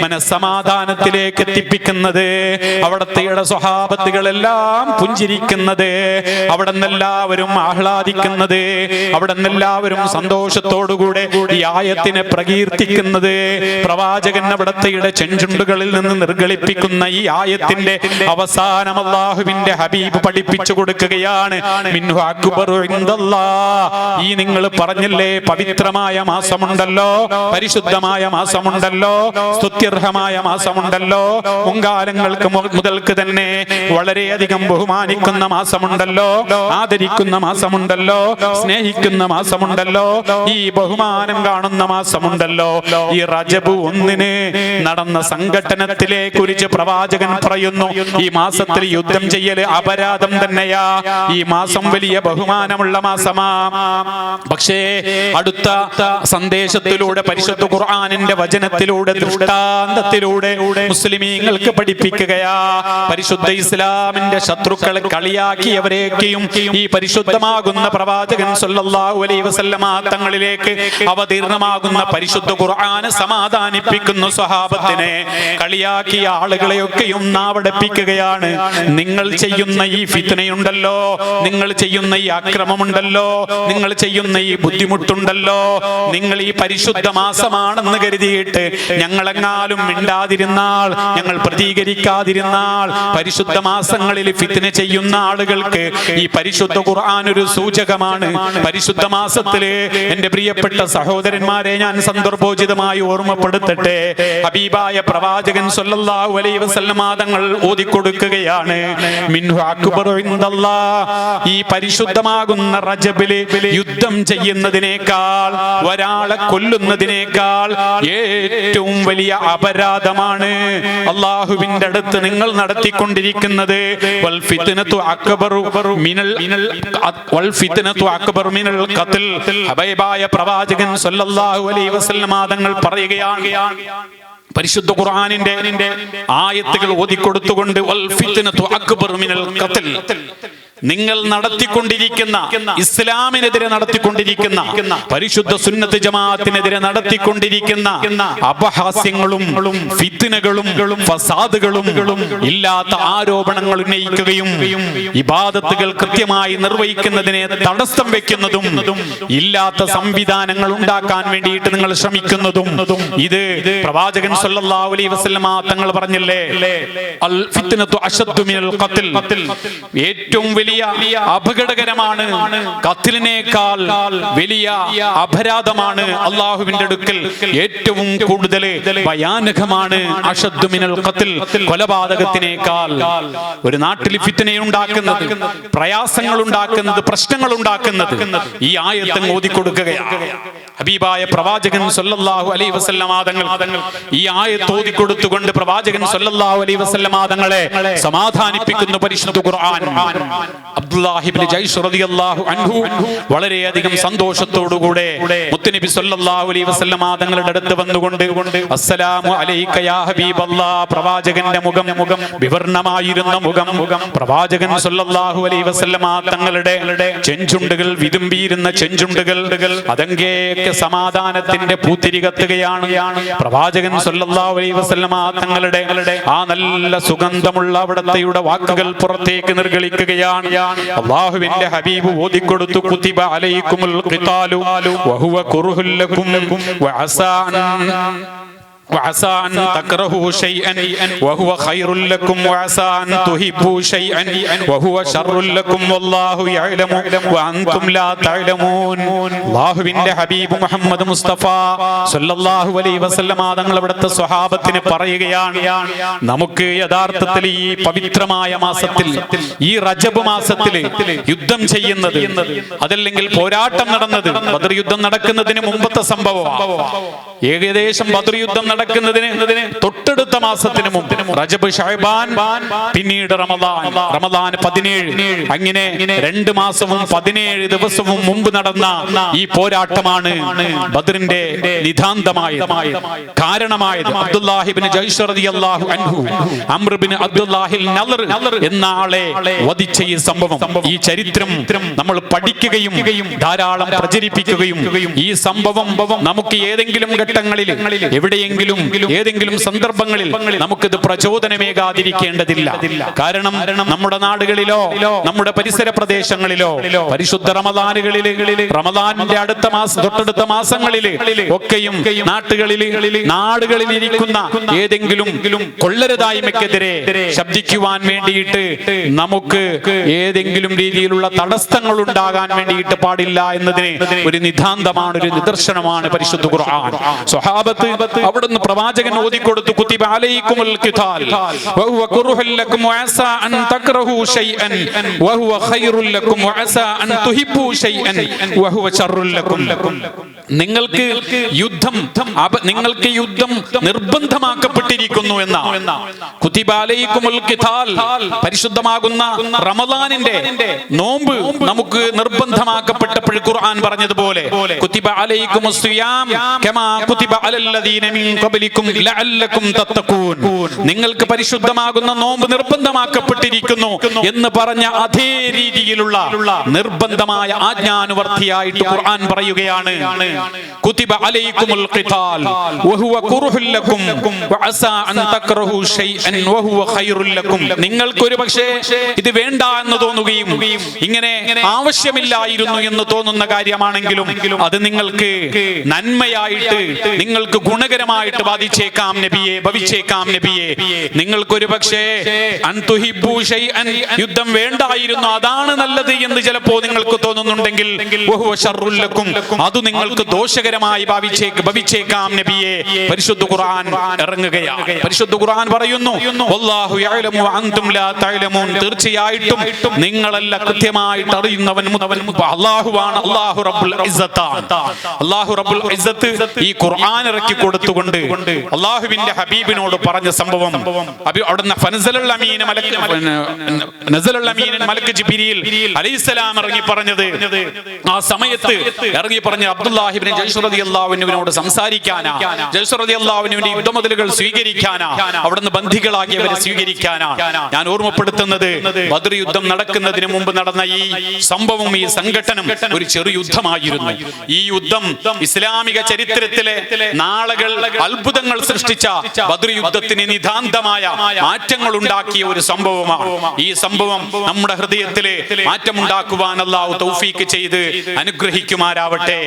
മനസ്സമാധാനത്തിലേക്ക് എത്തിപ്പിക്കുന്നത്. അവിടത്തെ സ്വഹാബത്തുകളെല്ലാം പുഞ്ചിരിക്കുന്നത്, അവിടെ നിന്നെല്ലാവരും ആഹ്ലാദിക്കുന്നത്, അവിടെ നിന്നെല്ലാവരും സന്തോഷത്തോടുകൂടെ ഈ ആയത്തിനെ പ്രകീർത്തിക്കുന്നത്. പ്രവാചകൻ അവിടത്തെ ചെഞ്ചുണ്ടുകളിൽ നിന്ന് നിർഗളിപ്പിക്കുന്ന ഈ ആയത്തിന്റെ അവസാനം അല്ലാഹുവിന്റെ ഹബീബ് പഠിപ്പിച്ചു കൊടുക്കുകയാണ്. മിൻഹു അക്ബറു ഇൻദല്ലാഹ്. ഈ നിങ്ങൾ പറഞ്ഞില്ലേ, പവിത്രമായ മാസമുണ്ടല്ലോ, പരിശുദ്ധമായ മാസമുണ്ടല്ലോ, സ്തുത്യർഹമായ മാസമുണ്ടല്ലോ, മുൻകാലങ്ങൾക്ക് മുതൽക്ക് തന്നെ വളരെയധികം ബഹുമാനിക്കുന്ന മാസമുണ്ടല്ലോ, ആദരിക്കുന്ന മാസമുണ്ടല്ലോ, സ്നേഹിക്കുന്ന മാസമുണ്ടല്ലോ, ഈ ബഹുമാനം കാണുന്ന മാസമുണ്ടല്ലോ. ഈ റജബ് 1 നടന്ന സംഘട്ടനത്തിലെ കുറിച്ച് പ്രവാചകൻ പറയുന്നു, ഈ മാസത്തിൽ യുദ്ധം ചെയ്യല് അപരാധം തന്നെയാ. ഈ മാസം വലിയ ബഹുമാനമുള്ള മാസമാണ്. പക്ഷേ അടുത്ത സന്ദേശത്തിലൂടെ പരിശുദ്ധ ഖുർആനിന്റെ വചനത്തിലൂടെ ദൃഷ്ടാന്തത്തിലൂടെ മുസ്ലിമീങ്ങൾക്ക് പഠിപ്പിക്കുകയാ. പരിശുദ്ധ ഇസ്ലാമിന്റെ ശത്രുക്കൾ കളിയാക്കിയവരെയൊക്കെയും ഈ പരിശുദ്ധമാകുന്ന പ്രവാചകൻ സല്ലല്ലാഹു അലൈഹി വസല്ലമ തങ്ങളിലേക്ക് അവതീർണമാകുന്ന പരിശുദ്ധ ഖുർആൻ സമാധാനിപ്പിക്കുന്നു. സ്വഹാബത്തിനെ കളിയാക്കിയ ആളുകളെയൊക്കെയും നാവടപ്പിക്കുകയാണ്. നിങ്ങൾ ചെയ്യുന്ന ഈ ഫിത്നയുണ്ടല്ലോ, നിങ്ങൾ ചെയ്യുന്ന ഈ അക്രമമുണ്ടല്ലോ, നിങ്ങൾ ചെയ്യുന്ന ഈ ബുദ്ധിമുട്ടുണ്ടല്ലോ, നിങ്ങൾ ഈ പരിശുദ്ധ മാസമാണെന്ന് കരുതിയിട്ട് ഞങ്ങളെങ്ങാലും മിണ്ടാതിരുന്നാൽ, ഞങ്ങൾ പ്രതികരിക്കാതിരുന്നാൽ, പരിശുദ്ധ മാസങ്ങളിൽ ഫിത്ന ചെയ്യുന്ന ആളുകൾക്ക് ഈ പരിശുദ്ധ ഖുർആൻ ഒരു സൂചകമാണ്. പരിശുദ്ധ മാസത്തില് എന്റെ പ്രിയപ്പെട്ട സഹോദരന്മാരെ ഞാൻ സന്ദർഭോചിതമായി ഓർമ്മപ്പെടുത്തട്ടെ. ഹബീബായ പ്രവാചകൻ സല്ലല്ലാഹു അലൈഹി വസല്ലമ തങ്ങൾ ഓതിക്കൊടുക്കുകയാണ്, മിൻഹു അക്ബറു ഇൻദല്ലാഹ്, ഈ പരിശുദ്ധമാകുന്ന റജബില് യുദ്ധം ചെയ്യുന്നതിനേക്കാൾ, ഒരാളെ കൊല്ലുന്നതിനേക്കാൾ ഏറ്റവും വലിയ അപരാധമാണ് അല്ലാഹുവിന്റെ അടുത്ത് നിങ്ങൾ നടത്തിക്കൊണ്ടിരിക്കുന്നത്. വൽ ഫിത്നതു അക്ബറു മിനൽ ഖത്ൽ. ഹബീബായ പ്രവാചകൻ സല്ലല്ലാഹു അലൈഹി വസല്ലമ തങ്ങൾ പറയുകയാണ്, പരിശുദ്ധ ഖുർആനിന്റെ ആയത്തുകൾ ഓതിക്കൊടുത്തുകൊണ്ട്, വൽ ഫിത്നതു അക്ബറു മിനൽ ഖത്ൽ, നിങ്ങൾ നടത്തിക്കൊണ്ടിരിക്കുന്ന, ഇസ്ലാമിനെതിരെ നടത്തിക്കൊണ്ടിരിക്കുന്ന, പരിശുദ്ധ സുന്നത്ത് ജമാഅത്തിനെതിരെ നടത്തിക്കൊണ്ടിരിക്കുന്ന അപഹാസ്യങ്ങളും ഫിത്നകളും ഫസാദുകളും ഇല്ലാത്ത ആരോപണങ്ങൾ ഉന്നയിക്കുകയും ഇബാദത്തുകൾ കൃത്യമായി നിർവഹിക്കുന്നതിനെ തടസ്സം വെക്കുന്നതും ഇല്ലാത്ത സംവിധാനങ്ങൾ ഉണ്ടാക്കാൻ വേണ്ടിയിട്ട് നിങ്ങൾ ശ്രമിക്കുന്നതും, ഇത് പ്രവാചകൻ സല്ലല്ലാഹു അലൈഹി വസല്ലമ തങ്ങൾ പറഞ്ഞില്ലേ, അൽ ഫിത്നതു അശദ്ദു മിനൽ ഖത്ൽ, ഏറ്റവും വലിയ അപകടകരമാണ്, ഖത്ലിനേക്കാൾ വലിയ അപരാധമാണ് അല്ലാഹുവിന്റെ അടുക്കൽ, ഏറ്റവും കൂടുതൽ ഭയാനകമാണ് അശദ്ദു മിനൽ ഖത്ൽ, കൊലപാതകത്തിനേക്കാൾ. ഒരു നാട്ടിൽ ഫിത്നയുണ്ടാക്കുന്നത്, പ്രയാസങ്ങൾ ഉണ്ടാക്കുന്നത്, പ്രശ്നങ്ങൾ ഉണ്ടാക്കുന്നത് ഈ ആയത്ത് ഓതിക്കൊടുക്കുകയാണ്. ഹബീബായ പ്രവാചകൻ സല്ലല്ലാഹു അലൈഹി വസല്ലമ തങ്ങൾ ഈ ആയത്ത് ഓതിക്കൊടുത്തുകൊണ്ട് പ്രവാചകൻ സല്ലല്ലാഹു അലൈഹി വസല്ലമ തങ്ങളെ സമാധാനിപ്പിക്കുന്നു പരിശുദ്ധ ഖുർആൻ. അബ്ദുല്ലാഹി ഇബ്നു ജയ്ഷ് റളിയല്ലാഹു അൻഹു വളരെയധികം സന്തോഷത്തോടുകൂടെ മുത്തുനബി സല്ലല്ലാഹു അലൈഹി വസല്ലമ തങ്ങളുടെ അടുത്ത് വന്നുകൊണ്ട്, അസ്സലാമു അലൈക യാ ഹബീബല്ലാഹ്, പ്രവാചകന്റെ മുഖം വിവർണമായിരുന്ന മുഖം, പ്രവാചകൻ സല്ലല്ലാഹു അലൈഹി വസല്ലമ തങ്ങളുടെ ചെഞ്ചുണ്ടുകൾ, വിതുമ്പിയിരുന്ന ചെഞ്ചുണ്ടുകൾ അതങ്ങേക്ക് സമാധാനത്തിന്റെ പൂത്തിരി കത്തുകയാണ്. പ്രവാചകൻ സല്ലല്ലാഹു അലൈഹി വസല്ലമ തങ്ങളുടെ ആ നല്ല സുഗന്ധമുള്ള അവിടത്തെയുടെ വാക്കുകൾ പുറത്തേക്ക് നിർഗളിക്കുകയാണ്. അല്ലാഹുവിന്റെ ഹബീബ് ഓതിക്കൊടുത്തു, കുതിബ അലൈക്കുമുൽ ഖിതാലു വഹുവ കുർഹുൽ ലക്കും وعسى أن تكرهوا شيئا وهو خير لكم وعسى أن تحبوا شيئا وهو شر لكم والله يعلم وأنتم لا تعلمون. അല്ലാഹുവിന്റെ ഹബീബ് മുഹമ്മദ് മുസ്തഫ സല്ലല്ലാഹു അലൈഹി വസല്ലമ തങ്ങൾ അവിടുത്തെ സ്വഹാബത്തിന് പറയുകയാണ്, നമുക്ക് യഥാർത്ഥത്തിൽ ഈ പവിത്രമായ മാസത്തിൽ, ഈ റജബ് മാസത്തിൽ യുദ്ധം ചെയ്യുന്നത്, അതല്ലെങ്കിൽ പോരാട്ടം നടന്നത്, ബദർ യുദ്ധം നടക്കുന്നതിന് മുമ്പത്തെ സംഭവമാണ്. ഏകദേശം ബദർ യുദ്ധം നടക്കുന്നതിന് തൊട്ടടുത്ത മാസത്തിന് മുമ്പ് റജബ്, ശഅബാൻ, പിന്നീട് റമദാൻ 17, അങ്ങനെ 2 മാസവും 17 ദിവസവും മുമ്പ് നടന്ന ഈ പോരാട്ടമാണ് ബദറിന്റെ നിതാന്തമായത്, കാരണമായത്. അബ്ദുല്ലാഹി ഇബ്നു ജയ്ഷ് റളിയല്ലാഹു അൻഹു അംർ ഇബ്നു അബ്ദുല്ലാഹിൽ നളർ എന്ന ആളെ വധിച്ച ഈ സംഭവം, ഈ ചരിത്രം നമ്മൾ പഠിക്കുകയും ധാരാളം പ്രചരിപ്പിക്കുകയും, ഈ സംഭവം നമുക്ക് ഏതെങ്കിലും ഘട്ടങ്ങളിൽ, എവിടെയെങ്കിലും, ഏതെങ്കിലും സന്ദർഭങ്ങളിൽ നമുക്കിത് പ്രചോദനമേകാതിരിക്കേണ്ടതില്ല. കാരണം നമ്മുടെ നാടുകളിലോ നമ്മുടെ പരിസര പ്രദേശങ്ങളിലോ പരിശുദ്ധ റമദാനുകളിൽ, റമദാനിന്റെ അടുത്ത മാസം, തൊട്ടടുത്ത മാസങ്ങളിൽ ഒക്കെയും നാടുകളിൽ ഇരിക്കുന്ന ഏതെങ്കിലും കൊള്ളരുതായ്മയ്ക്കെതിരെ ശബ്ദിക്കുവാൻ വേണ്ടിയിട്ട് നമുക്ക് ഏതെങ്കിലും രീതിയിലുള്ള തടസ്സങ്ങൾ ഉണ്ടാകാൻ വേണ്ടിയിട്ട് പാടില്ല എന്നതിന് ഒരു നിതാന്തമാണ്, ഒരു നിദർശനമാണ് പരിശുദ്ധ ഖുർആൻ. സ്വഹാബത്ത് അവിടുന്ന് പ്രവാചകൻ ഓതിക്കൊടുത്തു, കുതിബ അലൈക്കുമുൽ ഖിതാൽ വഹുവ കുർഹുൽ ലക്കും വഅസാ അൻ തക്റഹു ശൈഅൻ വഹുവ ഖൈറുൽ ലക്കും വഅസാ അൻ തുഹിബ്ബു ശൈഅൻ വഹുവ ശർറുൽ ലക്കും. നിങ്ങൾക്ക് യുദ്ധം നിർബന്ധമാക്കപ്പെട്ടിരിക്കുന്നു എന്ന കുതിബ അലൈക്കുമുൽ ഖിതാൽ, പരിശുദ്ധമാകുന്ന റമളാനിന്റെ നോമ്പ് നമുക്ക് നിർബന്ധമാക്കപ്പെട്ടപ്പോൾ ഖുർആൻ പറഞ്ഞതുപോലെ കുതിബ അലൈക്കുമുസ് സിയാം കമാ കുതിബ അലല്ലദീന മിൻ ഖബ്ലിക്കും ലഅല്ലക്കും തത്തഖൂൻ, നിങ്ങൾക്ക് പരിശുദ്ധമാകുന്ന നോമ്പ് നിർബന്ധമാക്കപ്പെട്ടിരിക്കുന്നു എന്ന് പറഞ്ഞ അതേ രീതിയിലുള്ള നിർബന്ധമായ ആജ്ഞാനുവർത്തിയായിട്ട് ഖുർആൻ പറയുകയാണ്. കുതിബ അലൈക്കുമുൽ ഖിതാൽ വഹുവ കുർഹുൽ ലക്കും വഅസാ അൻ തക്റഹു ശൈഅൻ വഹുവ ഖൈറുൽ ലക്കും, നിങ്ങൾക്ക് ഒരുപക്ഷേ ഇത് വേണ്ട എന്ന് തോന്നുകയും ഇങ്ങനെ ആവശ്യമില്ലായിരുന്നു എന്ന് തോന്നുന്ന കാര്യമാണെങ്കിലും അത് നിങ്ങൾക്ക് നന്മയായിട്ട്, നിങ്ങൾക്ക് ഗുണകരമായിട്ട് ഭവിച്ചേക്കാം നബിയെ. നിങ്ങൾക്ക് ഒരുപക്ഷേ അൻ തുഹിബ്ബു ശൈഅൻ, യുദ്ധം വേണ്ടായിരുന്നു അതാണ് നല്ലത് എന്ന് ചിലപ്പോ നിങ്ങൾക്ക് തോന്നുന്നുണ്ടെങ്കിൽ വഹുവ ശർറുൽ ലക്കും, അത് നിങ്ങൾക്ക് ദോഷകരമായി ഭവിച്ചേക്കാം നബിയെ. പരിശുദ്ധ ഖുർആൻ ഇറങ്ങുകയാണ്. പരിശുദ്ധ ഖുർആൻ പറയുന്നു വല്ലാഹു യഅലമു വഅൻതും ലാ തഅലമൂൻ, തീർച്ചയായിട്ടും നിങ്ങളല്ല കൃത്യമായിട്ട് അറിയുന്നവൻ അല്ലാഹുവാണ്. അല്ലാഹു റബ്ബുൽ ഇസ്സത്താണ്. അല്ലാഹു റബ്ബുൽ ഇസ്സത്ത് ഈ ഖുർആൻ ഇറക്കി കൊടുത്തുകൊണ്ട് അല്ലാഹുവിന്റെ ഹബീബിനോട് പറഞ്ഞ സംഭവം, അവിടുന്ന് ഫനസലുൽ അമീൻ മലക്ക് ജിബ്രീൽ അലൈഹിസ്സലാം ഇറങ്ങി പറഞ്ഞത്, ആ സമയത്ത് ഇറങ്ങി പറഞ്ഞ അബ്ദുല്ലാഹി ഇബ്നു ജയ്ഷ് റളിയല്ലാഹു അൻഹുവിനോട് സംസാരിക്കാനാ, ജയ്ഷ് റളിയല്ലാഹു അൻഹുവിന്റെ യുദ്ധമുതലുകൾ സ്വീകരിക്കാനാ, അവിടുന്ന് ബന്ധികളാക്കിയവരെ സ്വീകരിക്കാനാ. ഞാൻ ഓർമ്മപ്പെടുത്തുന്നത് ബദ്ർ യുദ്ധം നടക്കുന്നതിന് മുമ്പ് നടന്ന ഈ സംഭവം, ഈ സംഘട്ടനം ഒരു ചെറു യുദ്ധമായിരുന്നു. ഈ യുദ്ധം ഇസ്ലാമിക ചരിത്രത്തിലെ നാളുകൾ അത്ഭുതങ്ങൾ സൃഷ്ടിച്ച ബദ്ർ യുദ്ധത്തിന് നിതാന്തമായ മാറ്റങ്ങൾ ഉണ്ടാക്കിയ ഒരു സംഭവമാണ്. ഈ സംഭവം നമ്മുടെ ഹൃദയത്തിലെ മാറ്റമുണ്ടാക്കുവാൻ അല്ലാഹു തൗഫീക്ക് ചെയ്ത് അനുഗ്രഹിക്കുമാറാവട്ടെ.